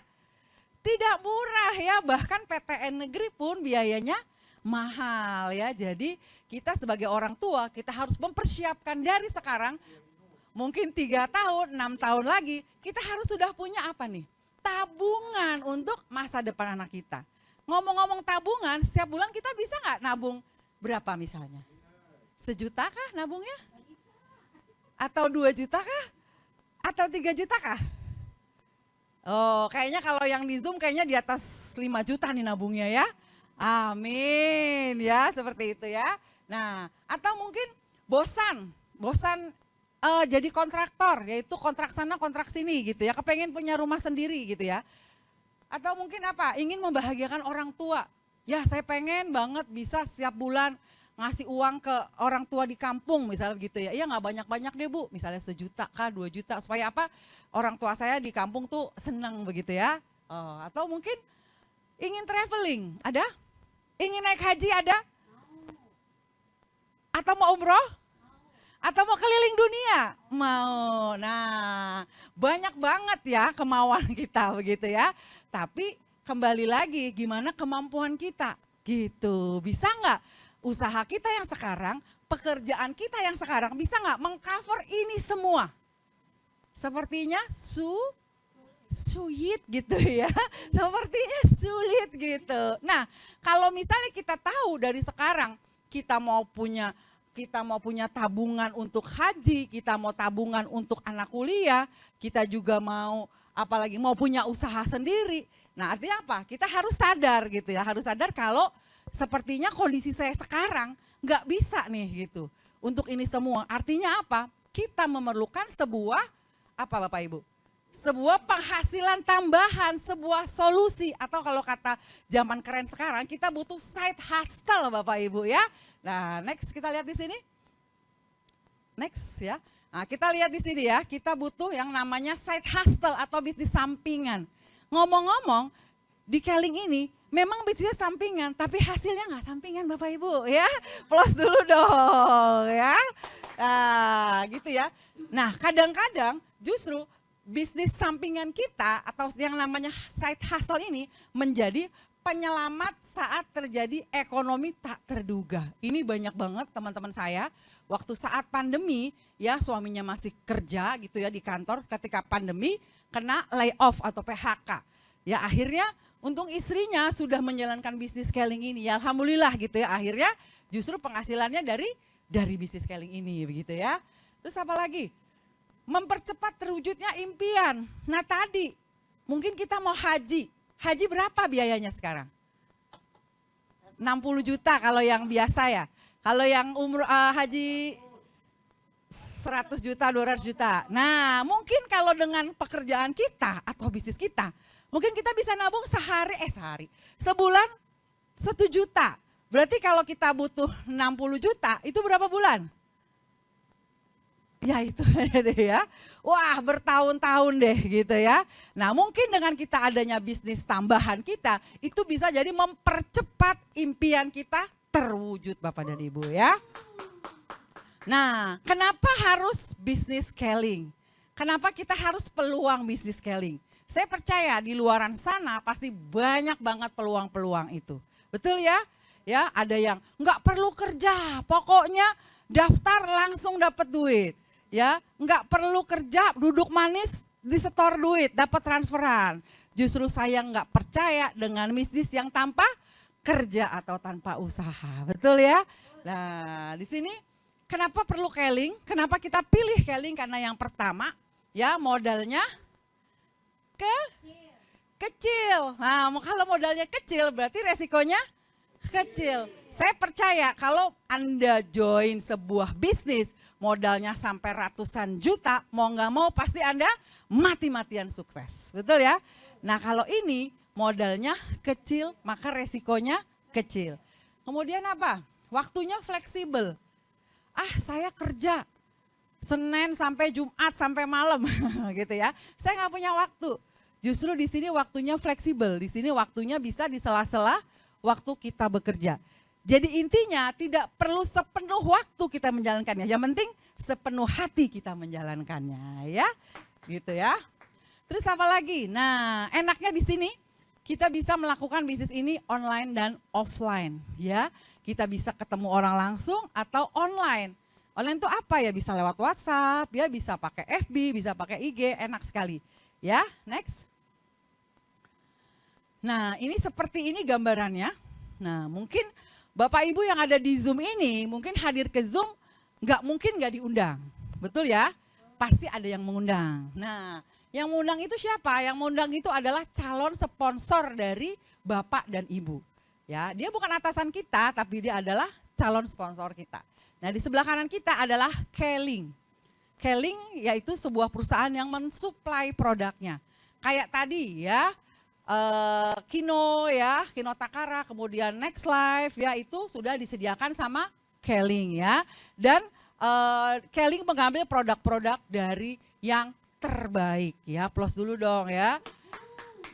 murah ya. Bahkan PTN negeri pun biayanya mahal ya. Jadi kita sebagai orang tua kita harus mempersiapkan dari sekarang. Mungkin 3 tahun, 6 tahun lagi kita harus sudah punya apa nih? Tabungan untuk masa depan anak kita. Ngomong-ngomong tabungan, setiap bulan kita bisa nggak nabung berapa misalnya? 1 juta kah nabungnya? Atau 2 juta kah? Atau 3 juta kah? Oh kayaknya kalau yang di Zoom kayaknya di atas 5 juta nih nabungnya ya. Amin ya seperti itu ya. Nah atau mungkin bosan jadi kontraktor, yaitu kontrak sana kontrak sini gitu ya, kepengen punya rumah sendiri gitu ya. Atau mungkin apa, ingin membahagiakan orang tua. Ya saya pengen banget bisa setiap bulan ngasih uang ke orang tua di kampung misalnya gitu ya. Iya gak banyak-banyak deh Bu, misalnya 1 juta kah 2 juta supaya apa, orang tua saya di kampung tuh senang begitu ya. Atau mungkin ingin traveling, ada? Ingin naik haji ada? Atau mau umroh? Atau mau keliling dunia? Mau. Nah, banyak banget ya kemauan kita begitu ya. Tapi kembali lagi gimana kemampuan kita gitu. Bisa nggak usaha kita yang sekarang, pekerjaan kita yang sekarang bisa nggak mengcover ini semua? Sepertinya sulit gitu ya. Sepertinya sulit gitu. Nah, kalau misalnya kita tahu dari sekarang kita mau punya tabungan untuk haji, kita mau tabungan untuk anak kuliah, kita juga mau apalagi mau punya usaha sendiri. Nah artinya apa? Kita harus sadar gitu ya, harus sadar kalau sepertinya kondisi saya sekarang nggak bisa nih gitu. Untuk ini semua artinya apa? Kita memerlukan sebuah apa Bapak Ibu? Sebuah penghasilan tambahan, sebuah solusi atau kalau kata zaman keren sekarang kita butuh side hustle Bapak Ibu ya. Nah, next kita lihat di sini. Next ya. Nah, kita lihat di sini ya, kita butuh yang namanya side hustle atau bisnis sampingan. Ngomong-ngomong, di Keling ini memang bisnisnya sampingan, tapi hasilnya nggak sampingan Bapak Ibu ya. Plus dulu dong ya. Nah, gitu ya. Nah, kadang-kadang justru bisnis sampingan kita atau yang namanya side hustle ini menjadi penyelamat saat terjadi ekonomi tak terduga. Ini banyak banget teman-teman saya, waktu saat pandemi ya suaminya masih kerja gitu ya di kantor, ketika pandemi kena layoff atau PHK. Ya akhirnya untung istrinya sudah menjalankan bisnis Keling ini, ya alhamdulillah gitu ya, akhirnya justru penghasilannya dari bisnis Keling ini begitu ya. Terus apa lagi? Mempercepat terwujudnya impian. Nah tadi mungkin kita mau haji. Haji berapa biayanya sekarang? 60 juta kalau yang biasa ya. Kalau yang haji 100 juta, 200 juta. Nah mungkin kalau dengan pekerjaan kita atau bisnis kita, mungkin kita bisa nabung sebulan 1 juta. Berarti kalau kita butuh 60 juta, itu berapa bulan? Ya itu deh ya, wah bertahun-tahun deh gitu ya. Nah mungkin dengan kita adanya bisnis tambahan kita, itu bisa jadi mempercepat impian kita terwujud Bapak dan Ibu ya. Nah, kenapa harus bisnis scaling? Kenapa kita harus peluang bisnis scaling? Saya percaya di luaran sana pasti banyak banget peluang-peluang itu. Betul ya? Ya, ada yang nggak perlu kerja, pokoknya daftar langsung dapat duit. Ya, nggak perlu kerja, duduk manis, disetor duit, dapat transferan. Justru saya nggak percaya dengan bisnis yang tanpa kerja atau tanpa usaha. Betul ya? Nah, di sini kenapa perlu scaling? Kenapa kita pilih scaling? Karena yang pertama, ya modalnya kecil. Nah, kalau modalnya kecil berarti resikonya kecil. Saya percaya kalau Anda join sebuah bisnis modalnya sampai ratusan juta, mau nggak mau pasti Anda mati-matian sukses. Betul ya? Nah, kalau ini modalnya kecil, maka resikonya kecil. Kemudian apa? Waktunya fleksibel. Saya kerja Senin sampai Jumat sampai malam gitu ya. Saya nggak punya waktu. Justru di sini waktunya fleksibel. Di sini waktunya bisa di sela-sela waktu kita bekerja. Jadi intinya tidak perlu sepenuh waktu kita menjalankannya. Yang penting sepenuh hati kita menjalankannya ya. Gitu ya. Terus apa lagi? Nah, enaknya di sini kita bisa melakukan bisnis ini online dan offline ya. Kita bisa ketemu orang langsung atau online. Online itu apa ya? Bisa lewat WhatsApp, ya bisa pakai FB, bisa pakai IG, enak sekali. Ya, next. Nah, ini seperti ini gambarannya. Nah, mungkin Bapak Ibu yang ada di Zoom ini, mungkin hadir ke Zoom, mungkin nggak diundang. Betul ya? Pasti ada yang mengundang. Nah, yang mengundang itu siapa? Yang mengundang itu adalah calon sponsor dari Bapak dan Ibu. Ya, dia bukan atasan kita, tapi dia adalah calon sponsor kita. Nah, di sebelah kanan kita adalah Keling. Keling yaitu sebuah perusahaan yang mensuplai produknya. Kayak tadi ya, Kino ya, Kino Takara, kemudian Next Life ya, itu sudah disediakan sama Keling ya. Dan Keling mengambil produk-produk dari yang terbaik ya, plus dulu dong ya.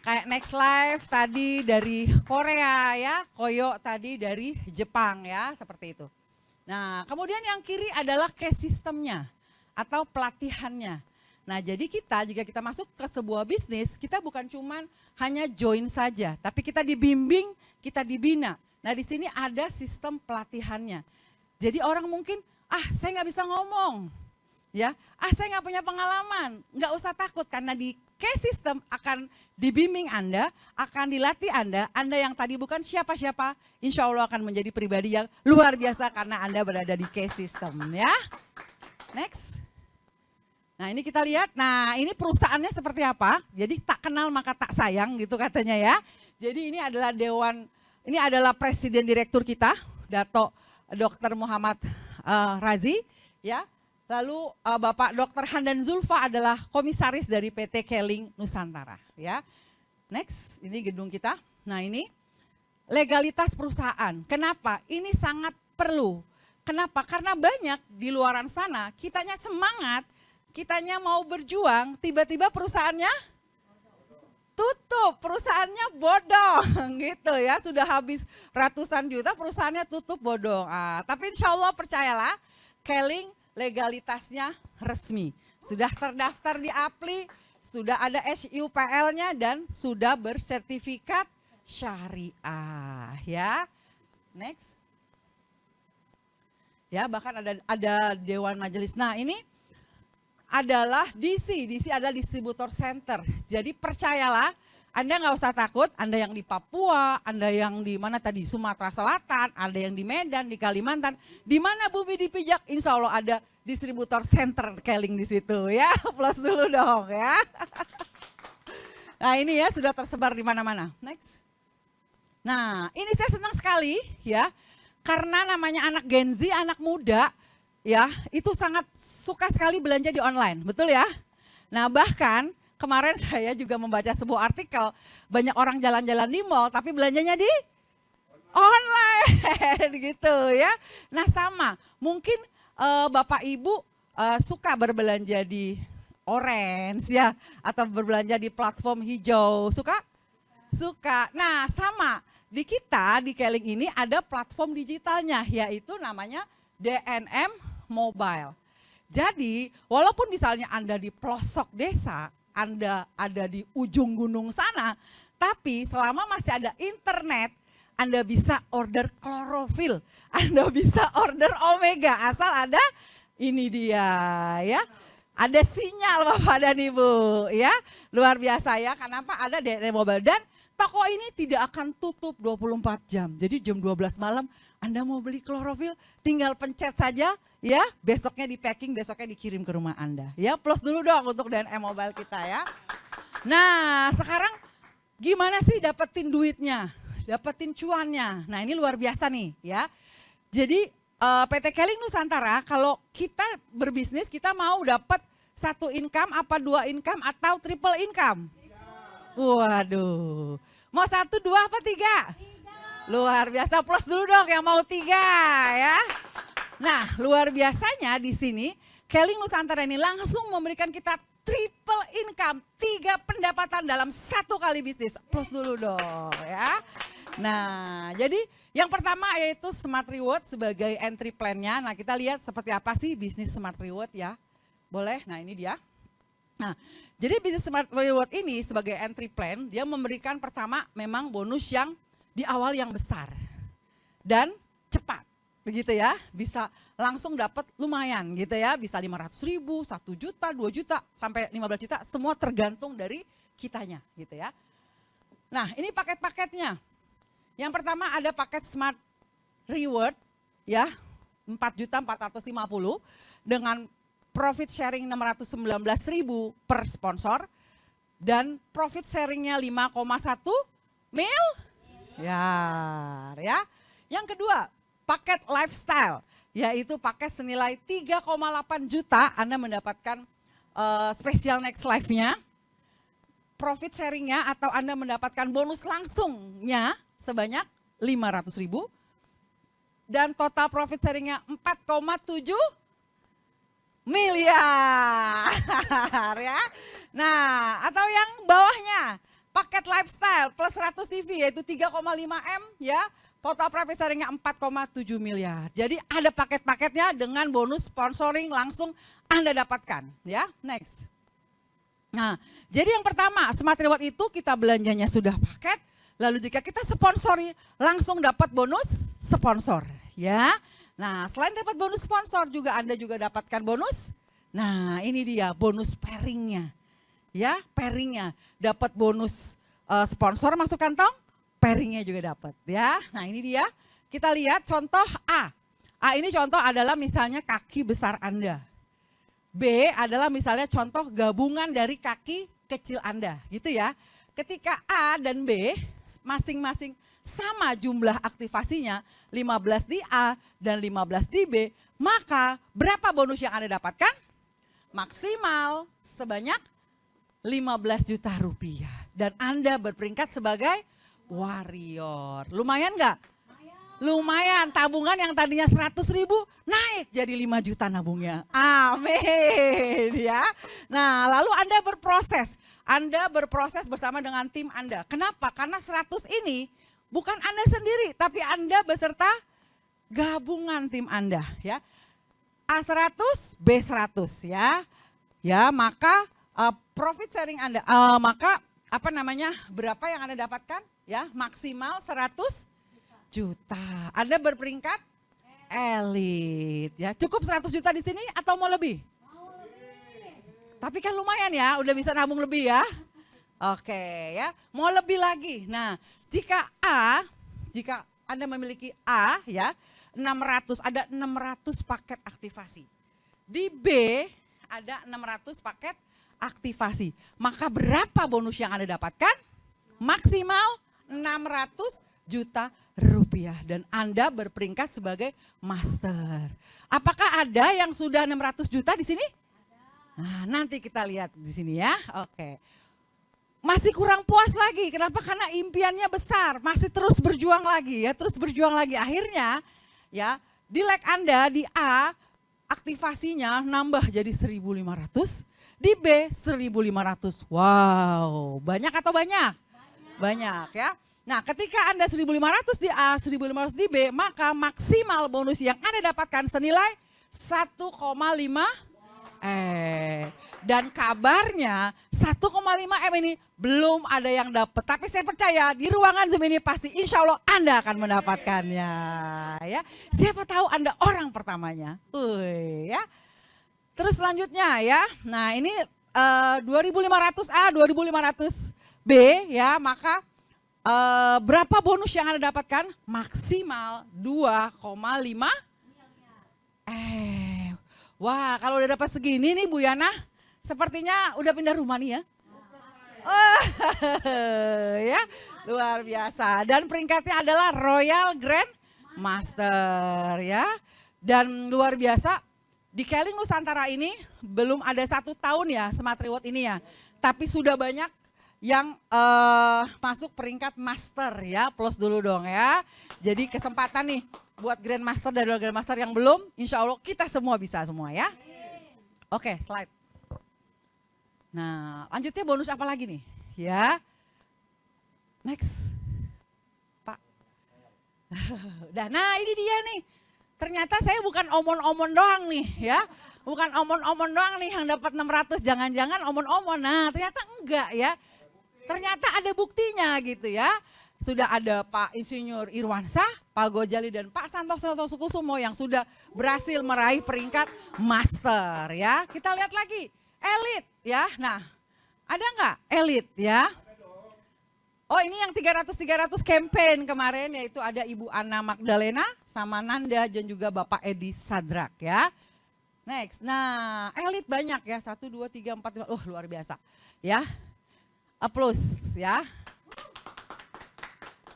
Kayak Next Life tadi dari Korea ya, Koyo tadi dari Jepang ya, seperti itu. Nah, kemudian yang kiri adalah case systemnya atau pelatihannya. Nah, jadi jika kita masuk ke sebuah bisnis, kita bukan cuman hanya join saja, tapi kita dibimbing, kita dibina. Nah, di sini ada sistem pelatihannya. Jadi orang mungkin, saya nggak bisa ngomong, ya, saya nggak punya pengalaman, nggak usah takut karena di case system akan dibimbing Anda, akan dilatih Anda yang tadi bukan siapa-siapa, insya Allah akan menjadi pribadi yang luar biasa karena Anda berada di case system ya. Next. Nah, ini kita lihat, nah ini perusahaannya seperti apa, jadi tak kenal maka tak sayang gitu katanya ya. Jadi ini adalah ini adalah presiden direktur kita, Dato Dr. Muhammad Razi ya. Lalu Bapak Dr. Handan Zulfa adalah komisaris dari PT Keling Nusantara ya. Next, ini gedung kita. Nah, ini legalitas perusahaan. Kenapa? Ini sangat perlu. Kenapa? Karena banyak di luaran sana kitanya semangat, kitanya mau berjuang, tiba-tiba perusahaannya tutup, perusahaannya bodong gitu ya. Sudah habis ratusan juta, perusahaannya tutup bodong. Tapi insya Allah percayalah, Keling legalitasnya resmi. Sudah terdaftar di APLI, sudah ada SUPL-nya dan sudah bersertifikat syariah ya. Next. Ya, bahkan ada Dewan Majelis. Nah, ini adalah DC adalah distributor center. Jadi percayalah, Anda nggak usah takut, Anda yang di Papua, Anda yang di mana tadi, Sumatera Selatan, ada yang di Medan, di Kalimantan, di mana bumi dipijak, insya Allah ada distributor center Keling di situ ya. Plus dulu dong ya. Nah, ini ya sudah tersebar di mana-mana. Next. Nah, ini saya senang sekali ya, karena namanya anak Gen Z, anak muda ya, itu sangat suka sekali belanja di online, betul ya? Nah, bahkan kemarin saya juga membaca sebuah artikel, banyak orang jalan-jalan di mall tapi belanjanya di online gitu ya. Nah, sama, mungkin Bapak Ibu suka berbelanja di Orange ya, atau berbelanja di platform hijau, suka? Suka. Nah, sama, di kita di Keling ini ada platform digitalnya, yaitu namanya DNM mobile. Jadi walaupun misalnya Anda di pelosok desa, Anda ada di ujung gunung sana, tapi selama masih ada internet, Anda bisa order klorofil, Anda bisa order omega, asal ada ini dia ya. Ada sinyal Bapak dan Ibu ya. Luar biasa ya, kenapa ada DNR Mobile. Dan toko ini tidak akan tutup 24 jam. Jadi jam 12 malam Anda mau beli klorofil tinggal pencet saja ya. Besoknya di packing, besoknya dikirim ke rumah Anda. Ya, plus dulu dong untuk DNR Mobile kita ya. Nah sekarang gimana sih dapetin duitnya? Dapetin cuannya. Nah ini luar biasa nih ya. Jadi PT Keling Nusantara kalau kita berbisnis kita mau dapat 1 income apa 2 income atau triple income? Waduh, mau 1, 2 apa 3? Luar biasa, plus dulu dong yang mau 3 ya. Nah luar biasanya di sini Keling Nusantara ini langsung memberikan kita triple income, 3 pendapatan dalam 1 kali bisnis, plus dulu dong ya. Nah jadi yang pertama yaitu Smart Reward sebagai entry plan-nya. Nah kita lihat seperti apa sih bisnis Smart Reward ya. Boleh, nah ini dia. Nah jadi bisnis Smart Reward ini sebagai entry plan, dia memberikan pertama memang bonus yang di awal yang besar. Dan cepat, begitu ya. Bisa langsung dapat lumayan gitu ya. Bisa 500.000, 1 juta, 2 juta, sampai 15 juta. Semua tergantung dari kitanya gitu ya. Nah ini paket-paketnya. Yang pertama ada paket Smart Reward ya 4.450 dengan profit sharing 619.000 per sponsor dan profit sharingnya 5,1 mil ya. Yang kedua paket lifestyle yaitu paket senilai 3,8 juta Anda mendapatkan spesial next life-nya, profit sharingnya atau Anda mendapatkan bonus langsungnya sebanyak 500.000 dan total profit sharingnya 4,7 miliar ya. Nah atau yang bawahnya paket lifestyle plus 100 TV yaitu 3,5 M ya. Total profit sharingnya 4,7 miliar. Jadi ada paket-paketnya dengan bonus sponsoring langsung Anda dapatkan ya. Next. Nah jadi yang pertama Smart Reward itu kita belanjanya sudah paket. Lalu jika kita sponsori langsung dapat bonus sponsor ya. Nah selain dapat bonus sponsor juga Anda juga dapatkan bonus. Nah ini dia bonus pairingnya ya, pairingnya dapat bonus sponsor masuk kantong, pairingnya juga dapat ya. Nah ini dia kita lihat contoh A. A ini contoh adalah misalnya kaki besar Anda. B adalah misalnya contoh gabungan dari kaki kecil Anda gitu ya. Ketika A dan B masing-masing sama jumlah aktivasinya 15 di A dan 15 di B, maka berapa bonus yang Anda dapatkan? Maksimal sebanyak 15 juta rupiah dan Anda berperingkat sebagai warrior. Lumayan nggak? Lumayan, tabungan yang tadinya 100.000 naik jadi 5 juta nabungnya. Amin ya. Nah lalu Anda berproses bersama dengan tim Anda. Kenapa? Karena 100 ini bukan Anda sendiri, tapi Anda beserta gabungan tim Anda ya. A100, B100 ya. Ya, maka profit sharing Anda, berapa yang Anda dapatkan? Ya, maksimal 100 juta. Anda berperingkat elit ya. Cukup 100 juta di sini atau mau lebih? Tapi kan lumayan ya, udah bisa nabung lebih ya. Oke ya, mau lebih lagi. Nah, jika Anda memiliki A ya, 600, ada 600 paket aktivasi. Di B ada 600 paket aktivasi. Maka berapa bonus yang Anda dapatkan? Maksimal 600 juta rupiah dan Anda berperingkat sebagai master. Apakah ada yang sudah 600 juta di sini? Nah, nanti kita lihat di sini ya. Oke. Masih kurang puas lagi. Kenapa? Karena impiannya besar. Masih terus berjuang lagi ya, terus berjuang lagi. Akhirnya ya, di leg Anda di A aktivasinya nambah jadi 1.500, di B 1.500. Wow, banyak atau banyak? Banyak ya. Nah, ketika Anda 1.500 di A, 1.500 di B, maka maksimal bonus yang Anda dapatkan senilai 1,5 dan kabarnya 1,5 M ini belum ada yang dapat. Tapi saya percaya di ruangan Zoom ini pasti insya Allah Anda akan mendapatkannya. Ya, siapa tahu Anda orang pertamanya. Ya. Terus selanjutnya ya, nah ini 2500A, 2500B ya, maka berapa bonus yang Anda dapatkan? Maksimal 2,5 wah, kalau udah dapat segini nih Bu Yana, sepertinya udah pindah rumah nih ya. Oh, ya, luar biasa. Dan peringkatnya adalah Royal Grand Master ya. Dan luar biasa, di Keling Nusantara ini belum ada 1 tahun ya Smart Reward ini ya. Tapi sudah banyak yang masuk peringkat Master ya, plus dulu dong ya. Jadi kesempatan nih buat Grandmaster dan Grandmaster yang belum, insya Allah kita semua bisa semua ya. Oke, slide. Nah, lanjutnya bonus apa lagi nih? Ya, next, Pak. Nah ini dia nih, ternyata saya bukan omon-omon doang nih ya. Bukan omon-omon doang nih yang dapat 600, jangan-jangan omon-omon. Nah ternyata enggak ya, ternyata ada buktinya gitu ya. Sudah ada Pak Insinyur Irwansah, Pak Gojali dan Pak Santoso Sukusumo yang sudah berhasil meraih peringkat Master ya. Kita lihat lagi, Elite ya. Nah, ada nggak Elite ya? Oh ini yang 300 campaign kemarin, yaitu ada Ibu Ana Magdalena sama Nanda dan juga Bapak Edi Sadrak ya. Next, nah Elite banyak ya, 1, 2, 3, 4, 5, luar biasa ya. Applause ya.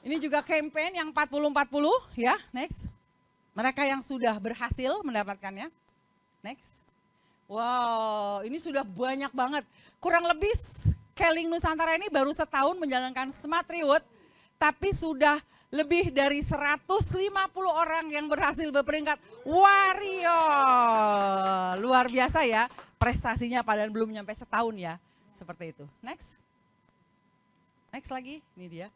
Ini juga campaign yang 40-40 ya, next. Mereka yang sudah berhasil mendapatkannya, next. Wow, ini sudah banyak banget. Kurang lebih Keling Nusantara ini baru setahun menjalankan Smart Reward, tapi sudah lebih dari 150 orang yang berhasil berperingkat warrior. Luar biasa ya, prestasinya padahal belum nyampe setahun ya, seperti itu. Next. Next lagi, ini dia.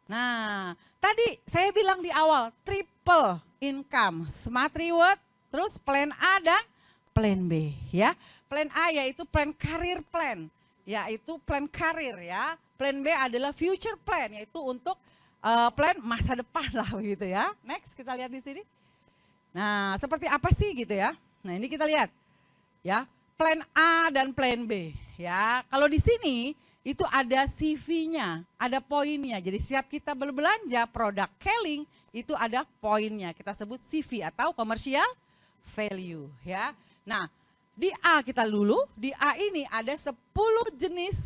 Nah, tadi saya bilang di awal, triple income, Smart Reward, terus plan A dan plan B ya. Plan A yaitu plan career plan, yaitu plan karir ya. Plan B adalah future plan, yaitu untuk plan masa depan lah begitu ya. Next, kita lihat di sini. Nah, seperti apa sih gitu ya. Nah, ini kita lihat ya, plan A dan plan B ya. Kalau di sini itu ada CV-nya, ada poinnya. Jadi setiap kita berbelanja produk Keling itu ada poinnya. Kita sebut CV atau commercial value ya. Nah, di A kita dulu, di A ini ada 10 jenis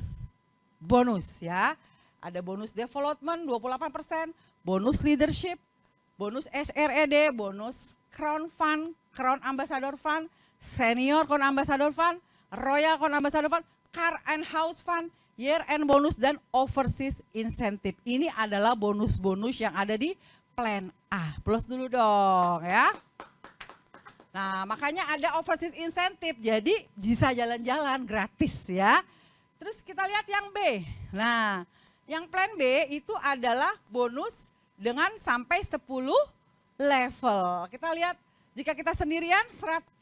bonus ya. Ada bonus development 28%, bonus leadership, bonus SRED, bonus Crown Fund, Crown Ambassador Fund, Senior Crown Ambassador Fund, Royal Crown Ambassador Fund, Car and House Fund, Year End Bonus dan Overseas Incentive. Ini adalah bonus-bonus yang ada di plan A. Plus dulu dong ya. Nah makanya ada Overseas Incentive, jadi bisa jalan-jalan gratis ya. Terus kita lihat yang B. Nah yang plan B itu adalah bonus dengan sampai 10 level. Kita lihat jika kita sendirian 100.000,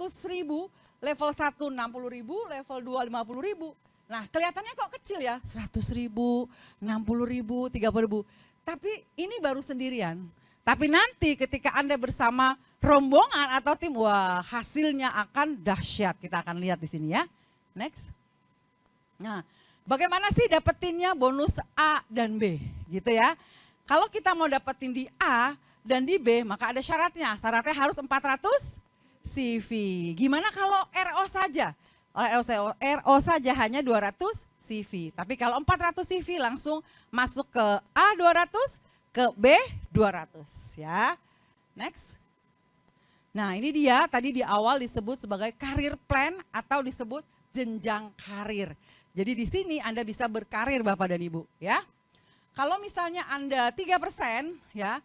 level 1 60.000, level 2 50.000. Nah kelihatannya kok kecil ya, 100.000, 60.000, 30.000. Tapi ini baru sendirian. Tapi nanti ketika Anda bersama rombongan atau tim, wah hasilnya akan dahsyat. Kita akan lihat di sini ya. Next. Nah bagaimana sih dapetinnya bonus A dan B gitu ya. Kalau kita mau dapetin di A dan di B maka ada syaratnya. Syaratnya harus 400 CV. Gimana kalau RO saja? RO saja hanya 200 CV. Tapi kalau 400 CV langsung masuk ke A200, ke B200 ya. Next. Nah ini dia tadi di awal disebut sebagai career plan atau disebut jenjang karir. Jadi di sini Anda bisa berkarir Bapak dan Ibu ya. Kalau misalnya Anda 3% ya,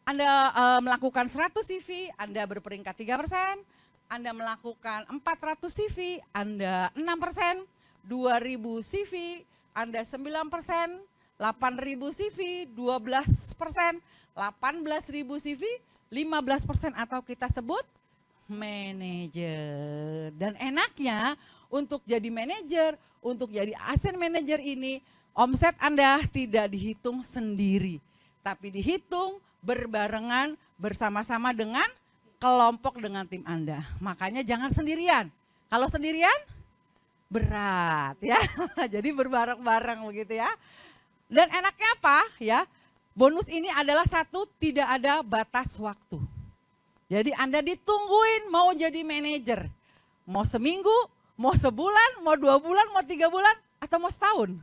Anda melakukan 100 CV, Anda berperingkat 3%. Anda melakukan 400 CV, Anda 6%, 2.000 CV, Anda 9%, 8.000 CV, 12%, 18.000 CV, 15% atau kita sebut manajer. Dan enaknya untuk jadi manajer, untuk jadi asset manager ini, omset Anda tidak dihitung sendiri, tapi dihitung berbarengan bersama-sama dengan kelompok dengan tim Anda. Makanya jangan sendirian. Kalau sendirian berat ya. Jadi berbareng-bareng begitu ya. Dan enaknya apa ya? Bonus ini adalah satu, tidak ada batas waktu. Jadi Anda ditungguin mau jadi manajer. Mau seminggu, mau sebulan, mau 2 bulan, mau 3 bulan, atau mau setahun.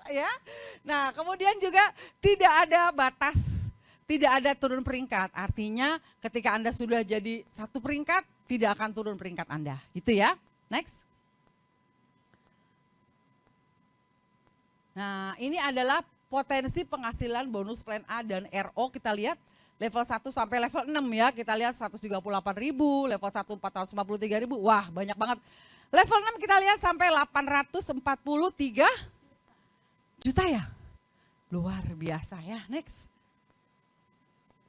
Ya. Nah, kemudian juga tidak ada batas, tidak ada turun peringkat. Artinya ketika Anda sudah jadi 1 peringkat, tidak akan turun peringkat Anda. Gitu ya. Next. Nah, ini adalah potensi penghasilan bonus plan A dan RO. Kita lihat level 1 sampai level 6 ya. Kita lihat 138.000, level 1 453.000. Wah, banyak banget. Level 6 kita lihat sampai 843 juta ya. Luar biasa ya. Next.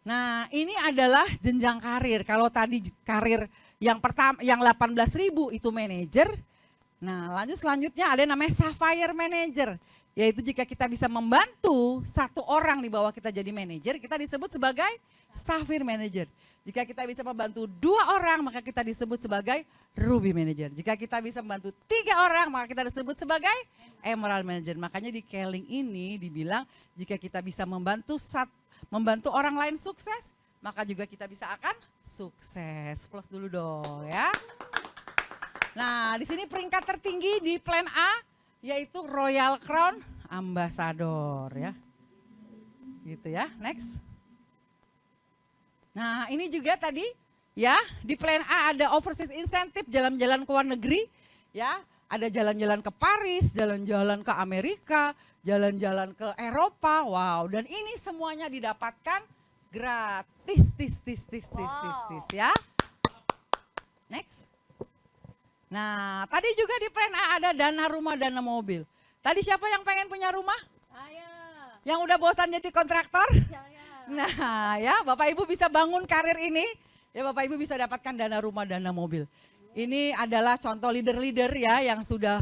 Nah, ini adalah jenjang karir. Kalau tadi karir yang pertama yang 18.000 itu manajer. Nah, lanjut selanjutnya ada yang namanya Sapphire Manager. Yaitu jika kita bisa membantu 1 orang di bawah kita jadi manajer, kita disebut sebagai Sapphire Manager. Jika kita bisa membantu 2 orang, maka kita disebut sebagai Ruby Manager. Jika kita bisa membantu 3 orang, maka kita disebut sebagai Emerald Manager. Makanya di Keling ini dibilang jika kita bisa membantu orang lain sukses, maka juga kita bisa akan sukses. Plus dulu dong ya. Nah, di sini peringkat tertinggi di plan A yaitu Royal Crown Ambassador ya. Gitu ya, next. Nah, ini juga tadi ya, di plan A ada overseas incentive, jalan-jalan ke luar negeri ya. Ada jalan-jalan ke Paris, jalan-jalan ke Amerika, jalan-jalan ke Eropa. Wow, dan ini semuanya didapatkan gratis, ya. Next. Nah, tadi juga di plan A ada dana rumah, dana mobil. Tadi siapa yang pengen punya rumah? Saya. Yang udah bosan jadi kontraktor? Saya. Nah ya, Bapak Ibu bisa bangun karir ini, ya Bapak Ibu bisa dapatkan dana rumah, dana mobil. Ini adalah contoh leader-leader ya yang sudah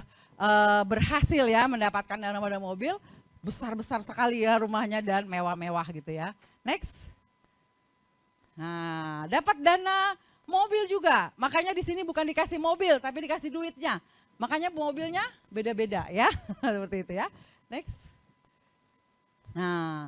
berhasil ya mendapatkan dana rumah dan mobil. Besar-besar sekali ya rumahnya dan mewah-mewah gitu ya. Next. Nah, dapat dana mobil juga, makanya di sini bukan dikasih mobil, tapi dikasih duitnya. Makanya mobilnya beda-beda ya, seperti itu ya. Next. Nah,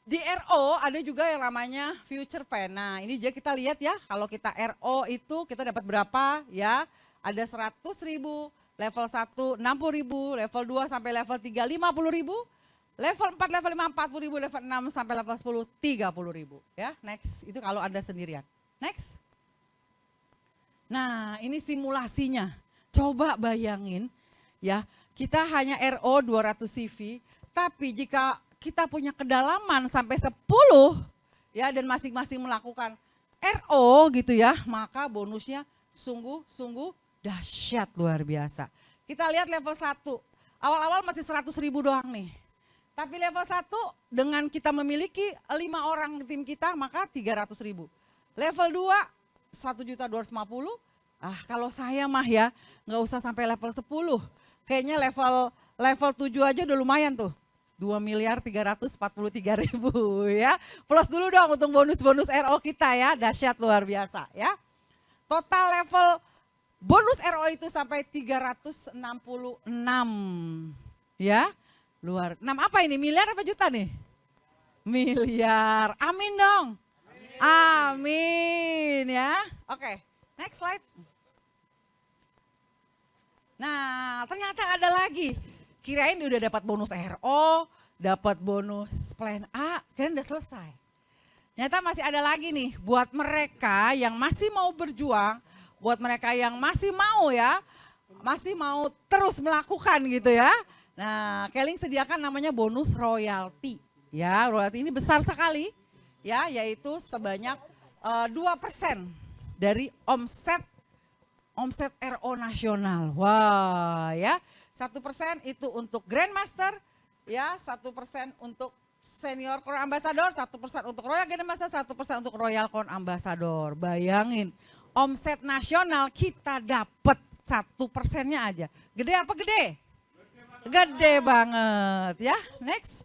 di RO ada juga yang namanya future plan. Nah, ini juga kita lihat ya, kalau kita RO itu kita dapat berapa ya. Ada 100.000, level 1 60.000, level 2 sampai level 3 50.000, level 4, level 5 40.000, level 6 sampai level 10 30.000 ya. Next, itu kalau Anda sendirian. Next. Nah, ini simulasinya. Coba bayangin ya, kita hanya RO 200 CV, tapi jika kita punya kedalaman sampai 10 ya dan masing-masing melakukan RO gitu ya, maka bonusnya sungguh-sungguh dahsyat luar biasa. Kita lihat level 1, awal-awal masih 100.000 doang nih. Tapi level 1 dengan kita memiliki 5 orang tim kita maka 300.000. Level 2 1.250.000. Kalau saya mah ya nggak usah sampai level 10. Kayaknya level 7 aja udah lumayan tuh. 2.343.000 ya. Plus dulu dong untuk bonus-bonus RO kita ya, dahsyat luar biasa ya. Total level bonus RO itu sampai 366 ya. Luar. 6 apa ini? Miliar apa juta nih? Miliar. Amin dong. Amin ya. Oke, next slide. Nah, ternyata ada lagi. Kirain udah dapat bonus RO, dapat bonus plan A, kirain udah selesai. Ternyata masih ada lagi nih buat mereka yang masih mau berjuang, buat mereka yang masih mau ya, masih mau terus melakukan gitu ya. Nah, Keling sediakan namanya bonus royalty. Ya, royalty ini besar sekali. Ya, yaitu sebanyak 2% dari omset RO nasional. Wah, ya. 1% itu untuk Grandmaster, ya, 1% untuk Senior Corn Ambassador, 1% untuk Royal Grand Ambassador, 1% untuk Royal Corn Ambassador. Bayangin, omset nasional kita dapat 1%-nya aja. Gede apa gede? Gede banget ya. Next.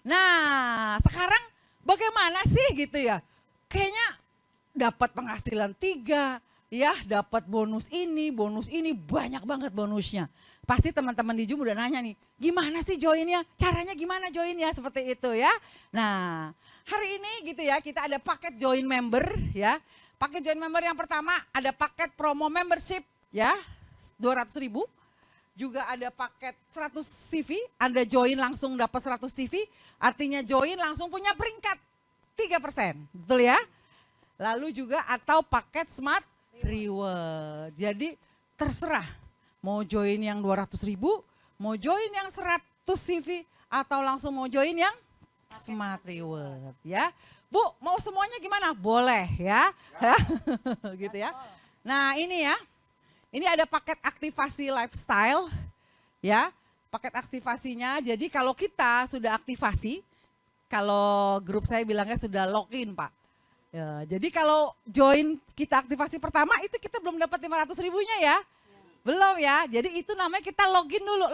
Nah, sekarang bagaimana sih gitu ya? Kayaknya dapat penghasilan 3, ya, dapat bonus ini, banyak banget bonusnya. Pasti teman-teman di Zoom udah nanya nih, gimana sih joinnya? Caranya gimana joinnya? Seperti itu ya. Nah, hari ini gitu ya, kita ada paket join member ya. Paket join member yang pertama ada paket promo membership ya, 200.000. Juga ada paket 100 CV, Anda join langsung dapat 100 CV, artinya join langsung punya peringkat 3%, betul ya? Lalu juga atau paket Smart Reward, jadi terserah mau join yang 200.000, mau join yang 100 CV, atau langsung mau join yang Smart Reward ya. Bu, mau semuanya gimana? Boleh ya, gitu ya. Nah ini ya. Ini ada paket aktivasi lifestyle, ya, paket aktivasinya. Jadi kalau kita sudah aktivasi, kalau grup saya bilangnya sudah login Pak. Ya, jadi kalau join kita aktivasi pertama itu kita belum dapat 500.000-nya ya. Belum ya, jadi itu namanya kita login dulu.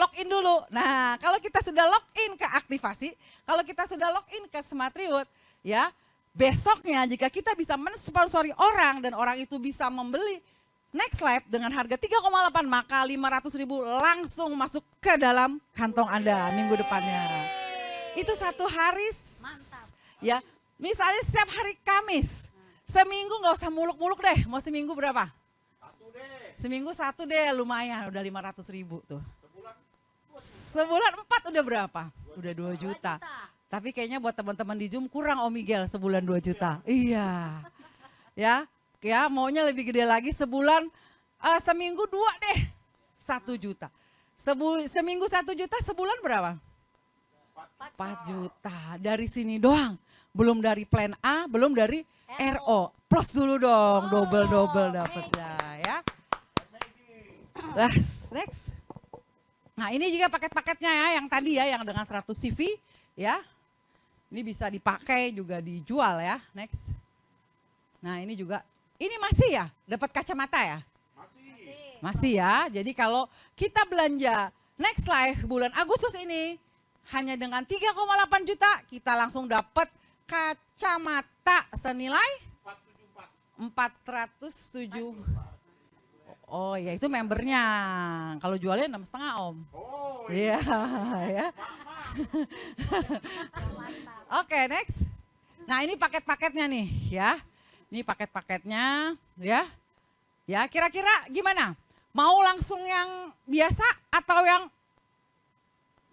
Nah kalau kita sudah login ke aktivasi, kalau kita sudah login ke Smart Reward, ya, besoknya jika kita bisa mensponsori orang dan orang itu bisa membeli Next Life dengan harga 3,8 maka 500.000 langsung masuk ke dalam kantong Anda minggu depannya. Itu 1 hari. Mantap. Ya, misalnya setiap hari Kamis. Seminggu nggak usah muluk-muluk deh. Mau seminggu berapa? 1 deh. Seminggu 1 deh, lumayan udah 500.000 tuh. Sebulan 4 udah berapa? Udah 2 juta. Tapi kayaknya buat teman-teman di Zoom kurang Om Miguel sebulan 2 juta. Iya. Ya, maunya lebih gede lagi sebulan, seminggu 2 deh, 1 juta. Seminggu 1 juta, sebulan berapa? 4 juta, dari sini doang. Belum dari plan A, belum dari RO. Plus dulu dong, double dapetnya ya. Next. Nah ini juga paket-paketnya ya, yang tadi ya, yang dengan 100 CV ya. Ini bisa dipakai juga dijual ya, next. Nah ini juga. Ini masih ya, dapat kacamata ya? Masih ya, jadi kalau kita belanja Next Life bulan Agustus ini hanya dengan 3,8 juta kita langsung dapat kacamata senilai 407. Oh ya itu membernya, kalau jualnya 6,5 Om. Oh iya. Ya. Oke next, nah ini paket-paketnya nih ya. Ini paket-paketnya ya. Ya, kira-kira gimana? Mau langsung yang biasa atau yang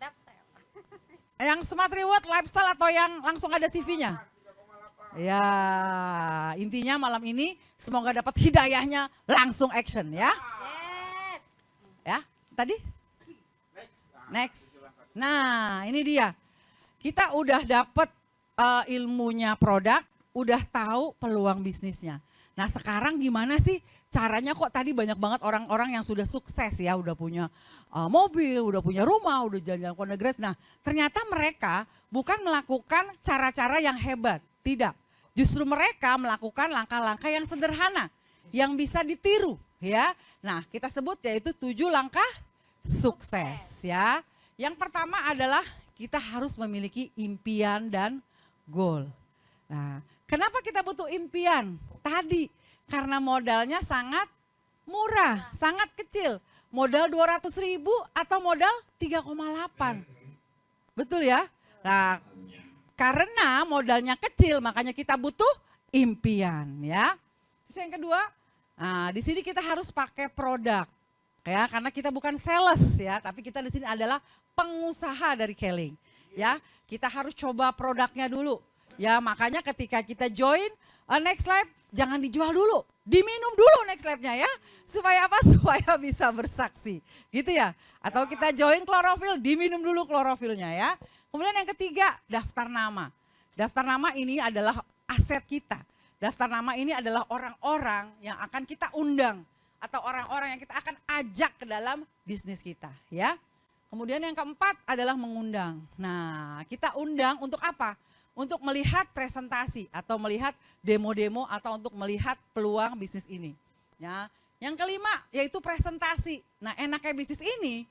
Lifestyle. yang Smart Reward lifestyle atau yang langsung ada CV-nya? Ya, intinya malam ini semoga dapat hidayahnya langsung action ya. Yes. Ya, tadi? Next. Nah, ini dia. Kita udah dapat ilmunya produk, udah tahu peluang bisnisnya. Nah sekarang gimana sih caranya, kok tadi banyak banget orang-orang yang sudah sukses ya, udah punya mobil, udah punya rumah, udah jalan-jalan ke luar negeri. Nah ternyata mereka bukan melakukan cara-cara yang hebat, tidak. Justru mereka melakukan langkah-langkah yang sederhana, yang bisa ditiru ya. Nah kita sebut yaitu 7 langkah sukses ya. Yang pertama adalah kita harus memiliki impian dan goal. Nah, kenapa kita butuh impian? Tadi, karena modalnya sangat murah, sangat kecil. Modal 200.000 atau modal 3,8. Betul ya? Nah, karena modalnya kecil, makanya kita butuh impian ya. Terus yang kedua, nah, di sini kita harus pakai produk. Ya, karena kita bukan sales ya, tapi kita di sini adalah pengusaha dari Keling. Ya, kita harus coba produknya dulu. Ya makanya ketika kita join Next Life jangan dijual dulu, diminum dulu Next Life-nya ya. Supaya apa? Supaya bisa bersaksi gitu ya. Atau kita join klorofil, diminum dulu klorofilnya ya. Kemudian yang ketiga daftar nama. Daftar nama ini adalah aset kita. Daftar nama ini adalah orang-orang yang akan kita undang. Atau orang-orang yang kita akan ajak ke dalam bisnis kita ya. Kemudian yang keempat adalah mengundang. Nah, kita undang untuk apa? Untuk melihat presentasi atau melihat demo-demo atau untuk melihat peluang bisnis ini. Ya. Yang kelima yaitu presentasi. Nah, enaknya bisnis ini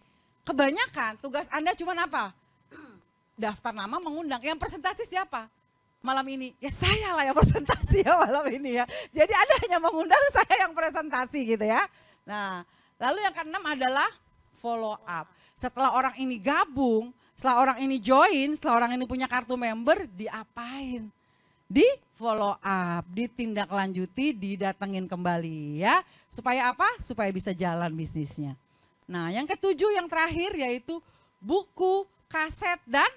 kebanyakan tugas Anda cuma apa? Daftar nama, mengundang. Yang presentasi siapa? Malam ini, ya saya lah yang presentasi ya malam ini ya. Jadi Anda hanya mengundang, saya yang presentasi gitu ya. Nah, lalu yang keenam adalah follow up. Setelah orang ini gabung, setelah orang ini join, setelah orang ini punya kartu member, diapain? Di follow up, ditindaklanjuti, didatengin kembali ya. Supaya apa? Supaya bisa jalan bisnisnya. Nah, yang ketujuh yang terakhir yaitu buku, kaset, dan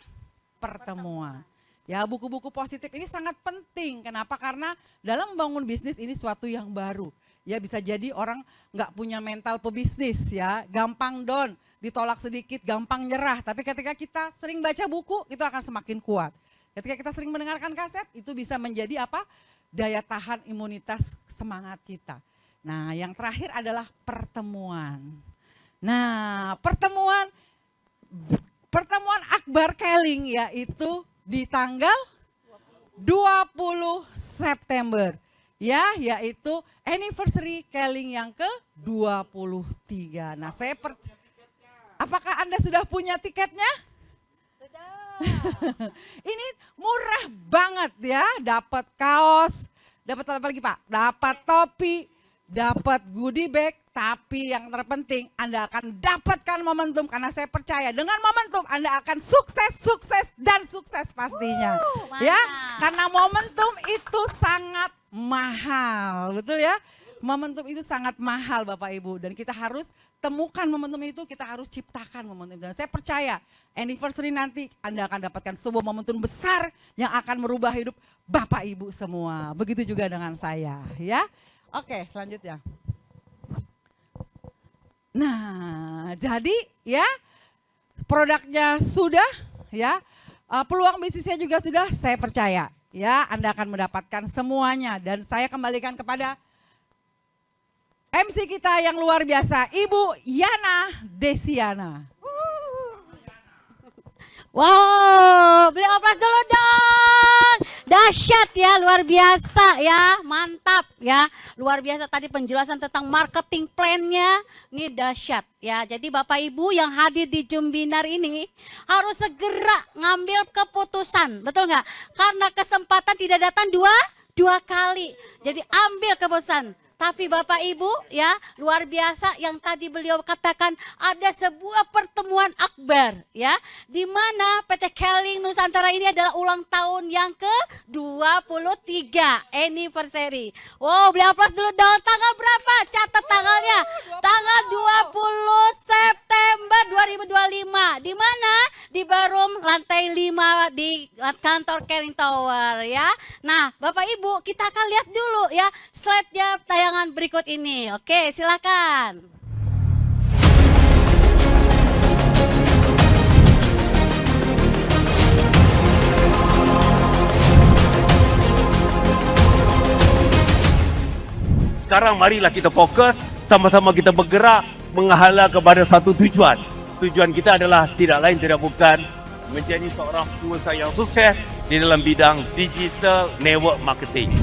pertemuan. Ya, buku-buku positif ini sangat penting. Kenapa? Karena dalam membangun bisnis ini suatu yang baru. Ya, bisa jadi orang nggak punya mental pebisnis ya, gampang down, ditolak sedikit, gampang nyerah. Tapi ketika kita sering baca buku, itu akan semakin kuat. Ketika kita sering mendengarkan kaset, itu bisa menjadi apa? Daya tahan imunitas semangat kita. Nah, yang terakhir adalah pertemuan. Nah, pertemuan Akbar Keling yaitu di tanggal 20 September. Ya, yaitu anniversary Keling yang ke-23. Nah, apakah Anda sudah punya tiketnya? Sudah. Ini murah banget ya, dapat kaos, dapat apa lagi Pak? Dapat topi, dapat goodie bag, tapi yang terpenting Anda akan dapatkan momentum karena saya percaya dengan momentum Anda akan sukses, dan sukses pastinya. Ya, karena momentum itu sangat mahal, betul ya? Momentum itu sangat mahal Bapak Ibu dan kita harus temukan momentum itu, kita harus ciptakan momentum itu. Dan saya percaya anniversary nanti Anda akan dapatkan sebuah momentum besar yang akan merubah hidup Bapak Ibu semua. Begitu juga dengan saya ya. Oke, selanjutnya. Nah, jadi ya produknya sudah ya, peluang bisnisnya juga sudah, saya percaya ya Anda akan mendapatkan semuanya dan saya kembalikan kepada MC kita yang luar biasa, Ibu Yana Desiana. Wow, beli oplas dulu dong. Dahsyat ya, luar biasa ya, mantap ya. Luar biasa tadi penjelasan tentang marketing plan-nya, ini dahsyat ya. Jadi Bapak Ibu yang hadir di Jumbinar ini harus segera ngambil keputusan, betul nggak? Karena kesempatan tidak datang dua kali, jadi ambil keputusan. Tapi Bapak Ibu ya luar biasa yang tadi beliau katakan ada sebuah pertemuan akbar ya. Di mana PT Keling Nusantara ini adalah ulang tahun yang ke-23 anniversary. Wow, beli aplaus dulu dong. Tanggal berapa? Catat tanggalnya. Tanggal 20 September 2025. Di mana? Di Barum lantai 5 di kantor Keling Tower ya. Nah, Bapak Ibu kita akan lihat dulu ya slide-nya tayangan berikut ini. Oke, silakan. Sekarang marilah kita fokus, sama-sama kita bergerak menghala kepada satu tujuan. Tujuan kita adalah tidak lain tidak bukan menjadi seorang pengusaha yang sukses di dalam bidang digital network marketing.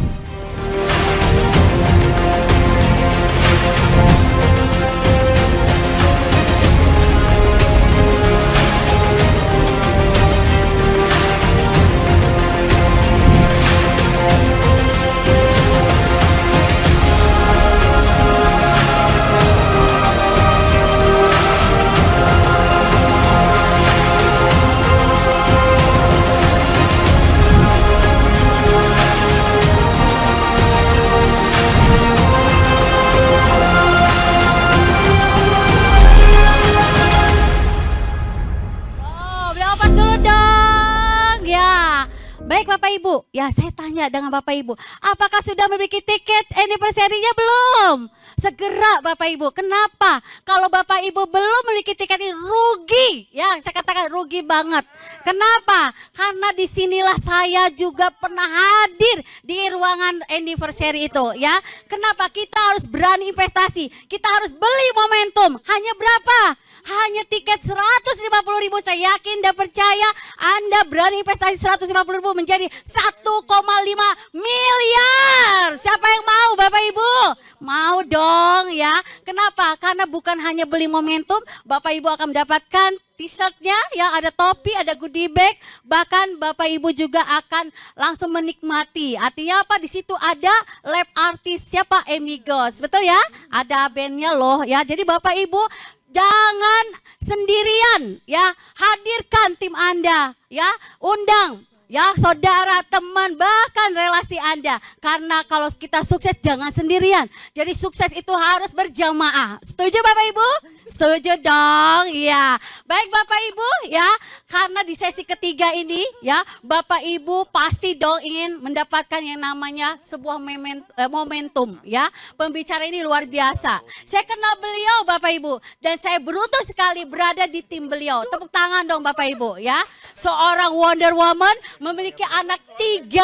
Bapak Ibu? Ya, saya tanya dengan Bapak Ibu, apakah sudah memiliki tiket anniversary-nya belum? Segera Bapak Ibu. Kenapa? Kalau Bapak Ibu belum memiliki tiket ini rugi. Ya, saya katakan rugi banget. Kenapa? Karena disinilah saya juga pernah hadir di ruangan anniversary itu. Ya, kenapa? Kita harus berani investasi. Kita harus beli momentum. Hanya berapa? Hanya tiket 150.000. Saya yakin dan percaya Anda berani investasi 150.000 menjadi 1,5 miliar. Siapa yang mau Bapak Ibu? Mau dong ya. Kenapa? Karena bukan hanya beli momentum, Bapak Ibu akan mendapatkan t-shirtnya, ya ada topi, ada goodie bag, bahkan Bapak Ibu juga akan langsung menikmati. Artinya apa? Di situ ada lab artis siapa? Amigos, betul ya? Ada bandnya loh ya. Jadi Bapak Ibu jangan sendirian ya, hadirkan tim Anda ya, undang ya saudara, teman, bahkan relasi Anda. Karena kalau kita sukses jangan sendirian. Jadi sukses itu harus berjamaah. Setuju Bapak Ibu? Setuju dong, ya. Baik Bapak Ibu ya, karena di sesi ketiga ini ya, Bapak Ibu pasti dong ingin mendapatkan yang namanya sebuah momentum ya. Pembicara ini luar biasa. Saya kenal beliau Bapak Ibu, dan saya beruntung sekali berada di tim beliau. Tepuk tangan dong Bapak Ibu ya. Seorang Wonder Woman, memiliki anak 3,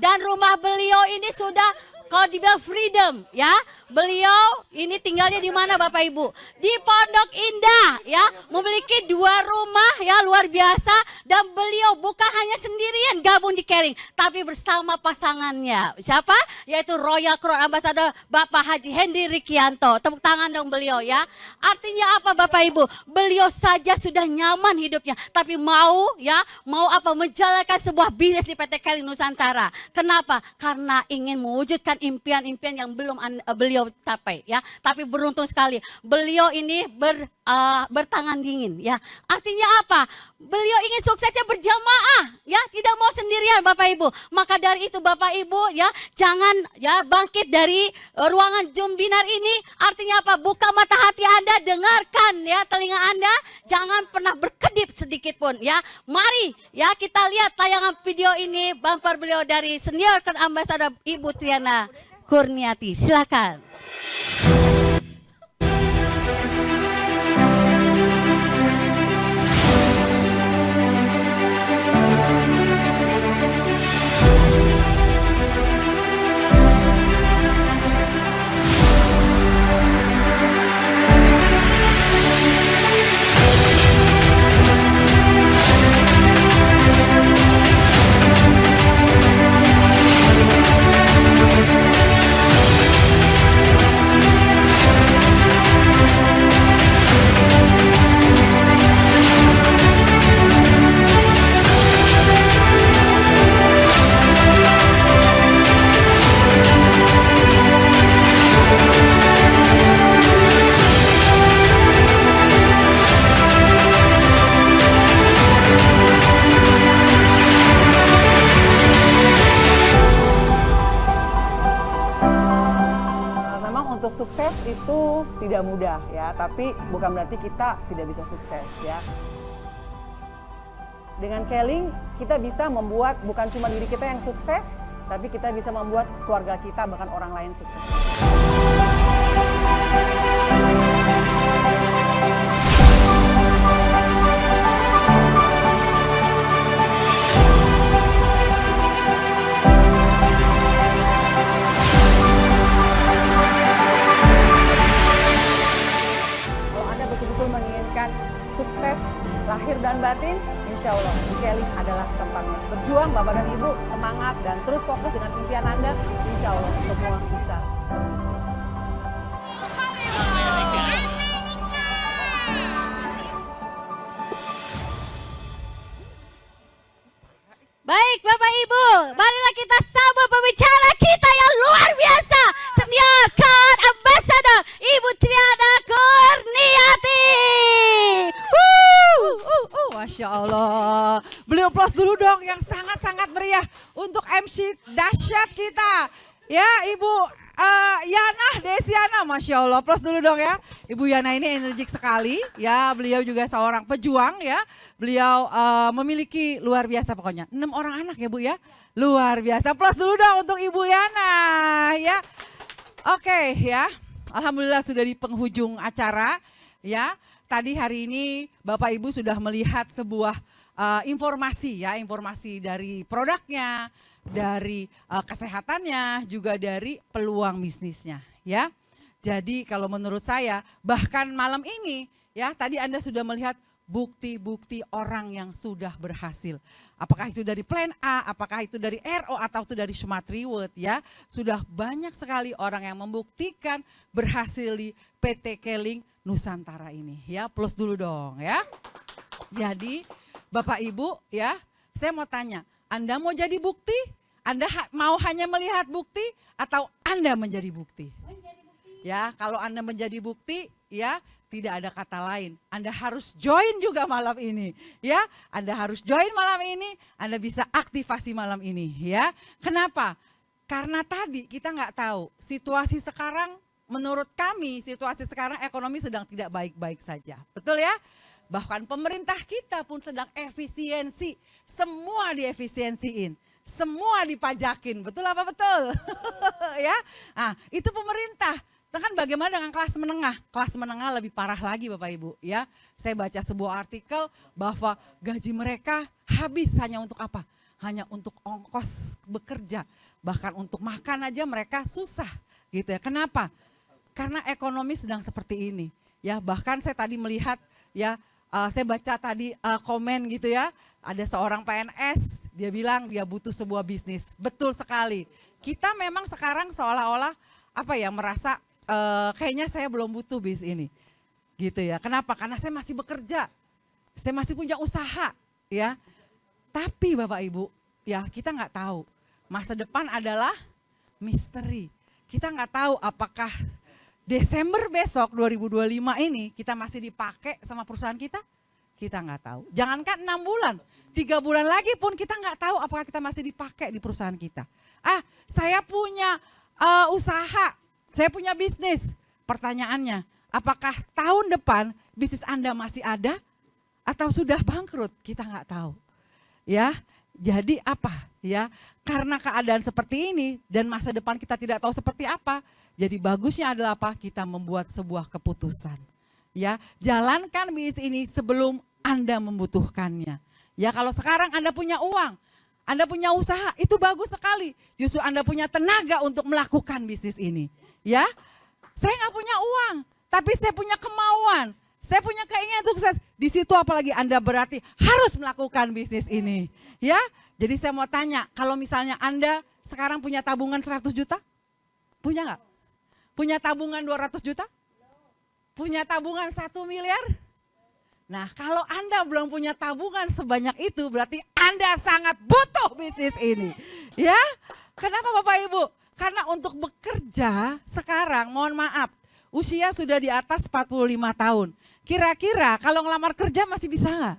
dan rumah beliau ini sudah kalau dibilang freedom ya. Beliau ini tinggalnya di mana Bapak Ibu? Di Pondok Indah ya, memiliki 2 rumah ya, luar biasa. Dan beliau bukan hanya sendirian gabung di Caring, tapi bersama pasangannya. Siapa? Yaitu Royal Crown Ambassador Bapak Haji Hendy Rikianto. Tepuk tangan dong beliau ya. Artinya apa Bapak Ibu? Beliau saja sudah nyaman hidupnya, tapi mau ya, mau apa? Menjalankan sebuah bisnis di PT Caring Nusantara. Kenapa? Karena ingin mewujudkan impian-impian yang belum beliau capai ya. Tapi beruntung sekali beliau ini bertangan dingin ya. Artinya apa? Beliau ingin suksesnya berjamaah ya, tidak mau sendirian Bapak Ibu. Maka dari itu Bapak Ibu ya, jangan ya bangkit dari ruangan Zoom Binar ini. Artinya apa? Buka mata hati Anda, dengarkan ya telinga Anda, jangan pernah berkedip sedikit pun ya. Mari ya kita lihat tayangan video ini, bumper beliau dari Senior Crown Ambassador Ibu Triana Kurniati. Silakan. Untuk sukses itu tidak mudah ya, tapi bukan berarti kita tidak bisa sukses ya. Dengan Caring kita bisa membuat bukan cuma diri kita yang sukses, tapi kita bisa membuat keluarga kita bahkan orang lain sukses. Menginginkan sukses lahir dan batin, insya Allah di Caring adalah tempatnya. Berjuang Bapak dan Ibu, semangat dan terus fokus dengan impian Anda, insya Allah semua bisa terwujud. Baik Bapak Ibu, marilah kita sambut pembicara kita yang luar biasa, Senior Crown Ambassador Ibu Triana Kurniati. Masya Allah. Beliau plus dulu dong yang sangat-sangat meriah untuk MC dahsyat kita. Ya Ibu Yana Desiana, Masya Allah, plus dulu dong ya. Ibu Yana ini energik sekali ya, beliau juga seorang pejuang ya. Beliau memiliki luar biasa pokoknya, 6 orang anak ya Bu ya. Luar biasa, plus dulu dong untuk Ibu Yana ya. Oke ya, Alhamdulillah sudah di penghujung acara ya. Tadi hari ini Bapak Ibu sudah melihat sebuah informasi ya, informasi dari produknya, dari kesehatannya, juga dari peluang bisnisnya ya. Jadi kalau menurut saya bahkan malam ini ya, tadi Anda sudah melihat bukti-bukti orang yang sudah berhasil. Apakah itu dari Plan A, apakah itu dari RO atau itu dari Smart Reward ya. Sudah banyak sekali orang yang membuktikan berhasil di PT Keling Nusantara ini ya. Plus dulu dong ya. Jadi Bapak Ibu ya, saya mau tanya, Anda mau jadi bukti? Anda mau hanya melihat bukti atau Anda menjadi bukti? Ya, kalau Anda menjadi bukti ya, tidak ada kata lain. Anda harus join juga malam ini ya. Anda harus join malam ini, Anda bisa aktivasi malam ini ya. Kenapa? Karena tadi kita nggak tahu situasi sekarang, menurut kami situasi sekarang ekonomi sedang tidak baik-baik saja. Betul ya? Bahkan pemerintah kita pun sedang efisiensi, semua diefisiensiin, semua dipajakin, betul apa betul? Ya, nah, itu pemerintah. Kan bagaimana dengan kelas menengah? Kelas menengah lebih parah lagi Bapak Ibu ya. Saya baca sebuah artikel bahwa gaji mereka habis hanya untuk apa? Hanya untuk ongkos bekerja, bahkan untuk makan aja mereka susah gitu ya. Kenapa? Karena ekonomi sedang seperti ini ya. Bahkan saya tadi melihat ya, saya baca tadi komen gitu ya, ada seorang PNS, dia bilang dia butuh sebuah bisnis. Betul sekali. Kita memang sekarang seolah-olah apa ya, merasa kayaknya saya belum butuh bis ini. Gitu ya. Kenapa? Karena saya masih bekerja. Saya masih punya usaha ya. Tapi Bapak Ibu ya, kita nggak tahu. Masa depan adalah misteri. Kita nggak tahu apakah Desember besok 2025 ini kita masih dipakai sama perusahaan kita? Kita nggak tahu. Jangankan 6 bulan, 3 bulan lagi pun kita nggak tahu apakah kita masih dipakai di perusahaan kita. Saya punya usaha, saya punya bisnis. Pertanyaannya, apakah tahun depan bisnis Anda masih ada atau sudah bangkrut? Kita nggak tahu. Ya, jadi apa? Ya, karena keadaan seperti ini dan masa depan kita tidak tahu seperti apa. Jadi bagusnya adalah apa? Kita membuat sebuah keputusan. Ya, jalankan bisnis ini sebelum Anda membutuhkannya. Ya, kalau sekarang Anda punya uang, Anda punya usaha, itu bagus sekali. Justru Anda punya tenaga untuk melakukan bisnis ini. Ya, saya nggak punya uang, tapi saya punya kemauan, saya punya keinginan untuk sukses. Di situ apalagi Anda berarti harus melakukan bisnis ini. Ya, jadi saya mau tanya, kalau misalnya Anda sekarang punya tabungan 100 juta, punya nggak? Punya tabungan 200 juta? Punya tabungan 1 miliar? Nah, kalau Anda belum punya tabungan sebanyak itu, berarti Anda sangat butuh bisnis ini. Ya, kenapa Bapak Ibu? Karena untuk bekerja sekarang, mohon maaf, usia sudah di atas 45 tahun. Kira-kira kalau ngelamar kerja masih bisa nggak?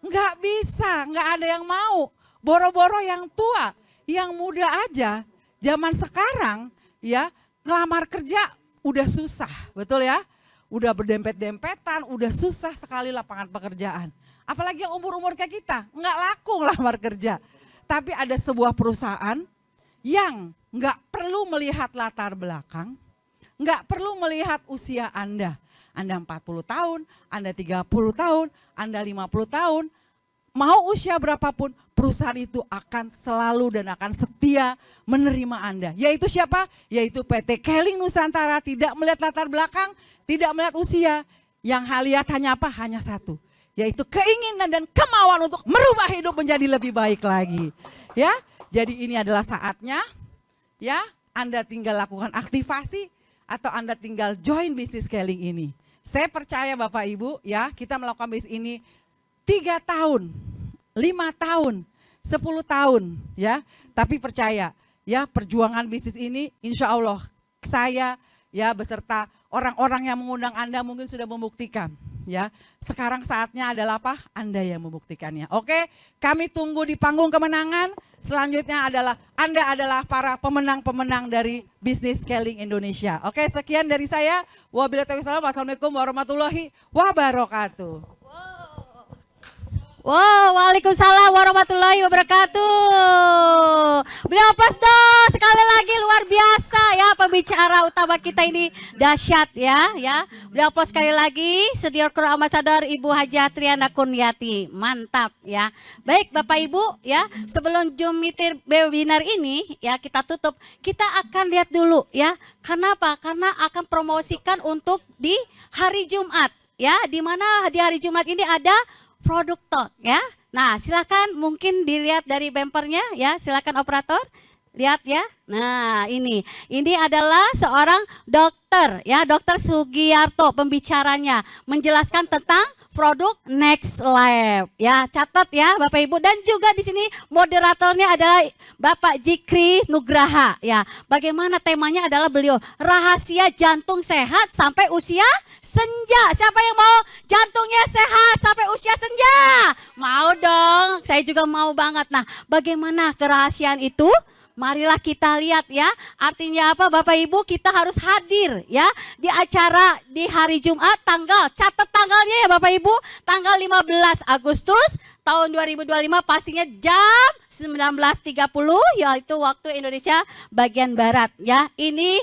Nggak bisa, nggak ada yang mau. Boro-boro yang tua, yang muda aja, zaman sekarang ya, ngelamar kerja udah susah, betul ya? Udah berdempet-dempetan, udah susah sekali lapangan pekerjaan. Apalagi yang umur-umur kayak kita, nggak laku ngelamar kerja. Tapi ada sebuah perusahaan yang nggak perlu melihat latar belakang, nggak perlu melihat usia Anda. Anda 40 tahun, Anda 30 tahun, Anda 50 tahun, mau usia berapapun, perusahaan itu akan selalu dan akan setia menerima Anda. Yaitu siapa? Yaitu PT Keling Nusantara, tidak melihat latar belakang, tidak melihat usia. Yang lihat hanya apa? Hanya satu, yaitu keinginan dan kemauan untuk merubah hidup menjadi lebih baik lagi. Ya, jadi ini adalah saatnya, ya, Anda tinggal lakukan aktivasi atau Anda tinggal join bisnis Keling ini. Saya percaya Bapak Ibu, ya, kita melakukan bisnis ini 3 tahun, 5 tahun, 10 tahun, ya. Tapi percaya, ya, perjuangan bisnis ini insya Allah saya, ya, beserta orang-orang yang mengundang Anda mungkin sudah membuktikan, ya. Sekarang saatnya adalah apa? Anda yang membuktikannya. Oke, kami tunggu di panggung kemenangan. selanjutnya adalah Anda adalah para pemenang-pemenang dari Business Scaling Indonesia. Oke, sekian dari saya. Wabillahi taufiq wal hidayah. Wassalamualaikum warahmatullahi wabarakatuh. Wow, waalaikumsalam warahmatullahi wabarakatuh. Beli aplaus dong, sekali lagi luar biasa ya pembicara utama kita ini dahsyat ya. Beli aplaus sekali lagi, Senior Crown Ambassador Ibu Hajah Triana Kurniati, mantap ya. Baik Bapak Ibu ya, sebelum Zoom meeting webinar ini ya kita tutup, kita akan lihat dulu ya. Kenapa? Karena akan promosikan untuk di hari Jumat ya, di mana di hari Jumat ini ada produk talk ya. Nah, silakan mungkin dilihat dari bumpernya ya. Silakan operator lihat ya. Nah, ini adalah seorang dokter ya, Dokter Sugiyarto pembicaranya menjelaskan tentang produk Next Life ya. Catat ya Bapak Ibu, dan juga di sini moderatornya adalah Bapak Jikri Nugraha ya. Bagaimana temanya adalah beliau rahasia jantung sehat sampai usia senja. Siapa yang mau jantungnya sehat sampai usia senja? Mau dong, saya juga mau banget. Nah, bagaimana kerahasiaan itu? Marilah kita lihat ya. Artinya apa Bapak Ibu, kita harus hadir ya di acara di hari Jumat catat tanggalnya ya Bapak Ibu, tanggal 15 Agustus tahun 2025, pastinya jam 19.30 yaitu waktu Indonesia bagian Barat ya. Ini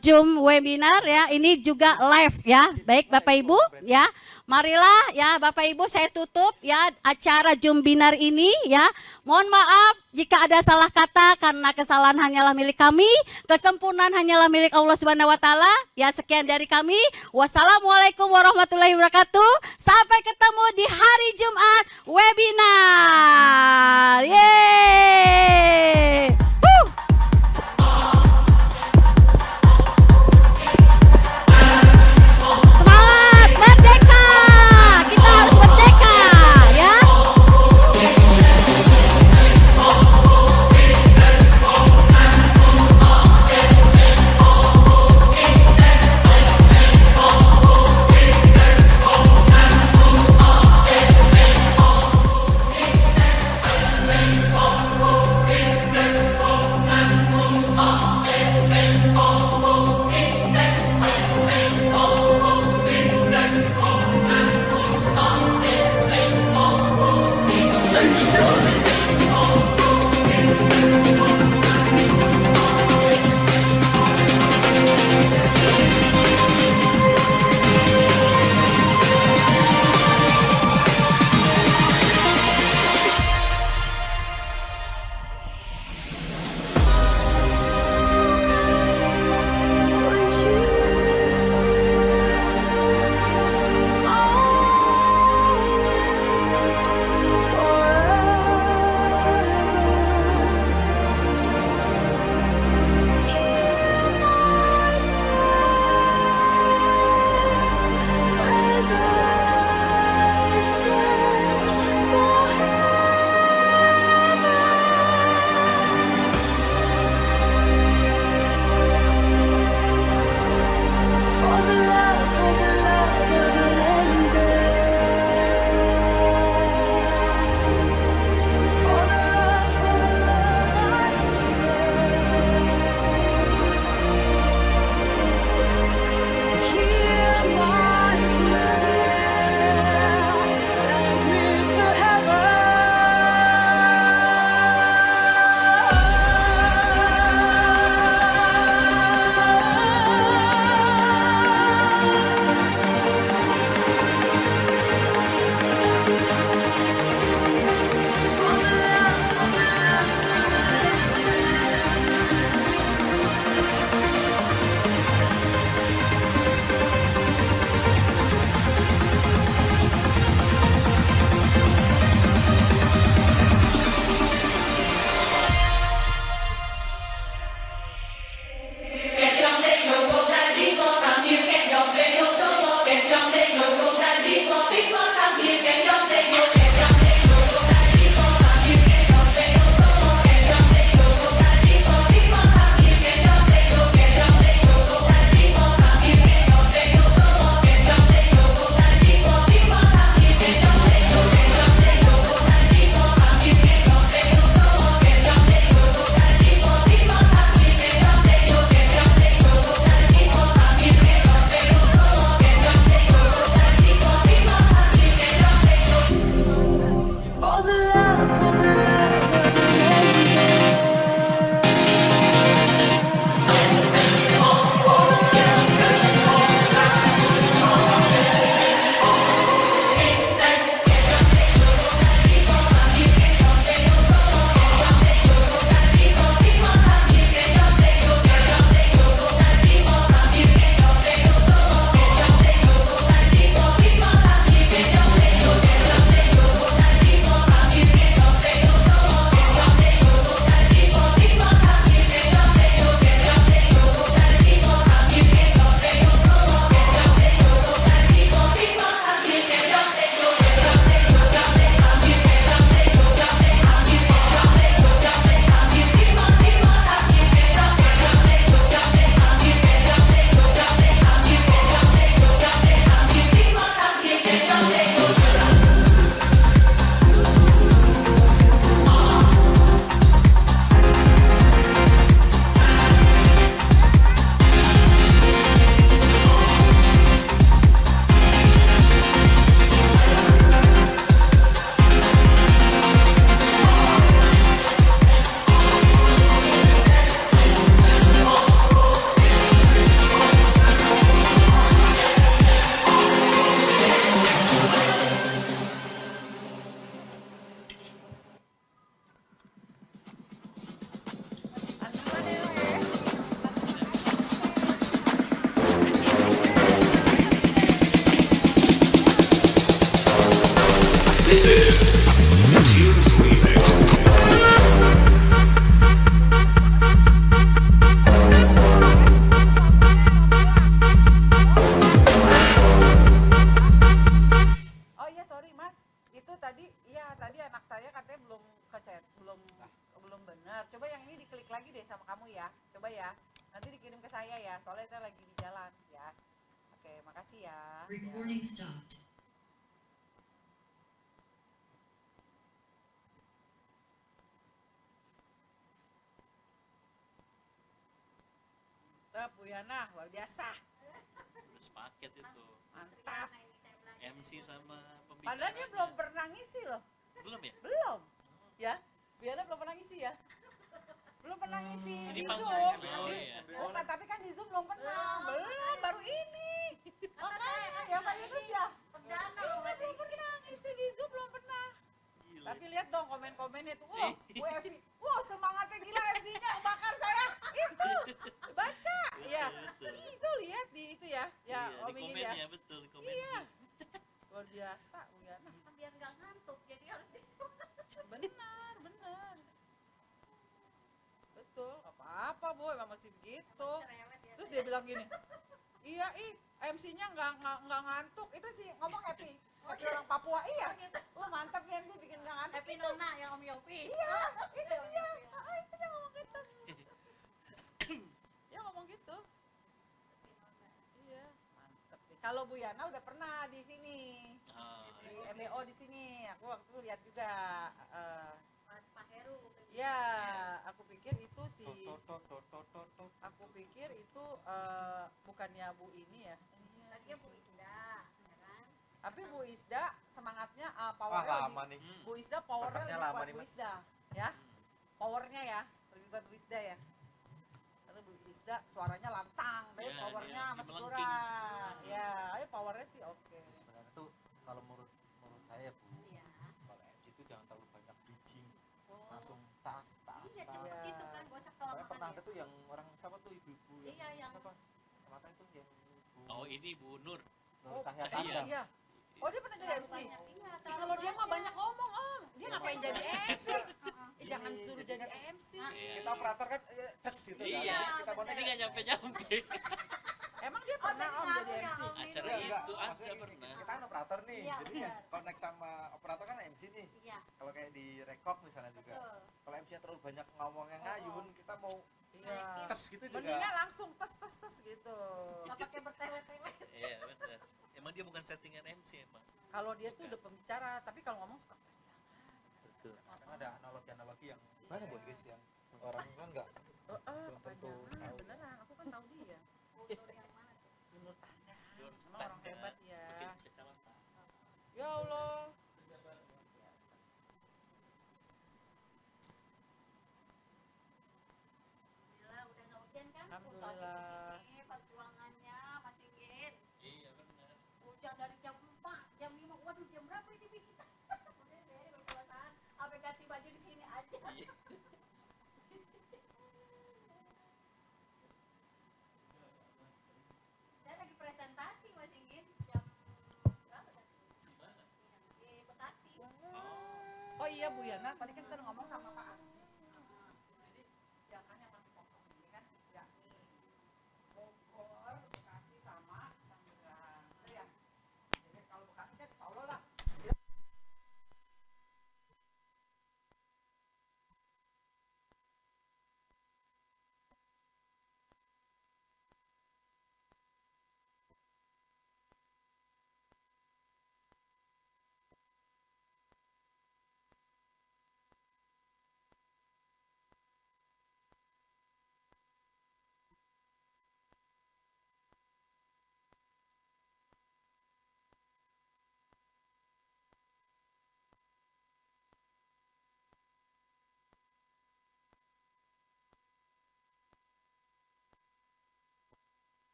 Zoom webinar ya, ini juga live ya. Baik Bapak Ibu ya. Marilah ya Bapak Ibu, saya tutup ya acara Zoom webinar ini ya. Mohon maaf jika ada salah kata, karena kesalahan hanyalah milik kami, kesempurnaan hanyalah milik Allah Subhanahu wa taala. Ya, sekian dari kami. Wassalamualaikum warahmatullahi wabarakatuh. Sampai ketemu di hari Jumat webinar. Yeay! Semangat merdeka! Kita harus merdeka, ya. Let's go. Oh iya sorry mas, itu tadi tadi anak saya katanya belum kecet, belum benar. Coba yang ini diklik lagi deh sama kamu ya, coba ya. Nanti dikirim ke saya ya, soalnya saya lagi di jalan ya. Oke, makasih ya. Recording stopped. Tetap Bu Yana, luar biasa, Udah sepaket itu. mantap. MC sama pembicara. Padahal dia belum pernah ngisi loh, Belum ya? belum. Ya, Bu Yana belum pernah ngisi ya. Belum pernah ngisi Ini di panggung. Zoom. Oh iya. Bukan, tapi kan di Zoom belum pernah. Belum, baru ini. Makanya ya Pak Yunus ya. Perdana Iya, loh Mas belum pernah ngisi di Zoom, belum pernah. Gila. Tapi lihat dong komen-komennya tuh. Wah, Bu Evi. Wah, semangatnya gila MC-nya bakar saya. Itu. Baca. Ya. Betul. Itu lihat di itu ya. Ya, Iya, Om di Ingin komen ya. ya, betul, di komen Iya. Zoom. Luar biasa, Bu Yana. biar nggak ngantuk jadi harus disuruh. Benar, benar. Betul. Apa-apa, Bu, emang mesti begitu. Cerewet ya. Terus dia bilang gini, iya MC-nya nggak ngantuk. Itu sih ngomong Happy. Happy orang Papua, iya. Wah mantap nih MC bikin nggak ngantuk. Happy Nona yang Om Yopi. Iya, itu dia. Itu dia ngomong gitu. Dia ngomong gitu. Iya, mantap nih. Kalau Bu Yana udah pernah di sini. Ah, Di MBO di sini. Aku waktu itu lihat juga. Pak Heru. Ya, aku pikir itu bukannya Bu ini ya. Tadinya Bu Isda, ya kan? Tapi Bu Isda semangatnya powernya lebih, Bu Isda powernya lebih kuat Bu Isda, ya. Powernya ya, lebih kuat Bu Isda ya. Karena Bu Isda suaranya lantang, tapi Ya, powernya dia masih melengking. kurang. Ya, ayo powernya sih oke. Sebenarnya tuh kalau menurut saya Bu, Iya. kalau MC itu jangan terlalu banyak bridging, Oh. langsung tas. Iya cepet Iya. gitu kan, gak usah Soalnya kelamaan pernah ya. ada tuh yang orang siapa tuh ibu-ibu Iya, yang- apa? Mata itu yang ibu oh ini Bu Nur. Nur Cahaya Iya. Tanda. Iya. Oh dia pernah jadi MC? Banyak, iya, Kalau dia mah banyak ngomong Om, dia ngapain jadi MC? Gini, Jangan suruh jadi jadi kan MC. Iya. Kita operator kan tes gitu kan. Iya, Kita mau ini nggak nyampe-nyampe. Emang dia pernah Om jadi MC? Acara Iya, enggak. itu Maksudnya ada pernah. kita kan operator nih, Iya, jadi benar. connect sama operator kan MC nih. Iya, Kalau kayak di rekok misalnya juga. betul. Kalau MC-nya terlalu banyak ngomongnya ngayun, kita mau Iya. tes gitu juga. Mendingan langsung tes gitu. Nggak pakai bertele-tele. Iya, benar. Emang dia bukan settingan MC emang. Kalau dia tuh udah pembicara, tapi kalau ngomong suka Betul. Kadang ada analogi-analogi yang mana Bu Inggris yang orang kan enggak belum tentu tahu. beneran, aku kan tahu dia. Mundur yang mana tuh? Menurut Anda, Nur emang orang Tanda, hebat ya. bikin kacamata. Ya Allah. Alhamdulillah udah nggak hujan kan? Alhamdulillah. Ini perjuangannya masih ingin. Iya, benar. Hujan dari jam 4, jam 5, waduh jam berapa ini Bi, kita? Udah deh, berpuasaan. Apa ganti baju di sini aja. Iya. Saya lagi presentasi Mas Inggin jam berapa tadi? Gimana? Di Bekasi. Oh iya Bu Yana, tadi kan kita udah ngomong sama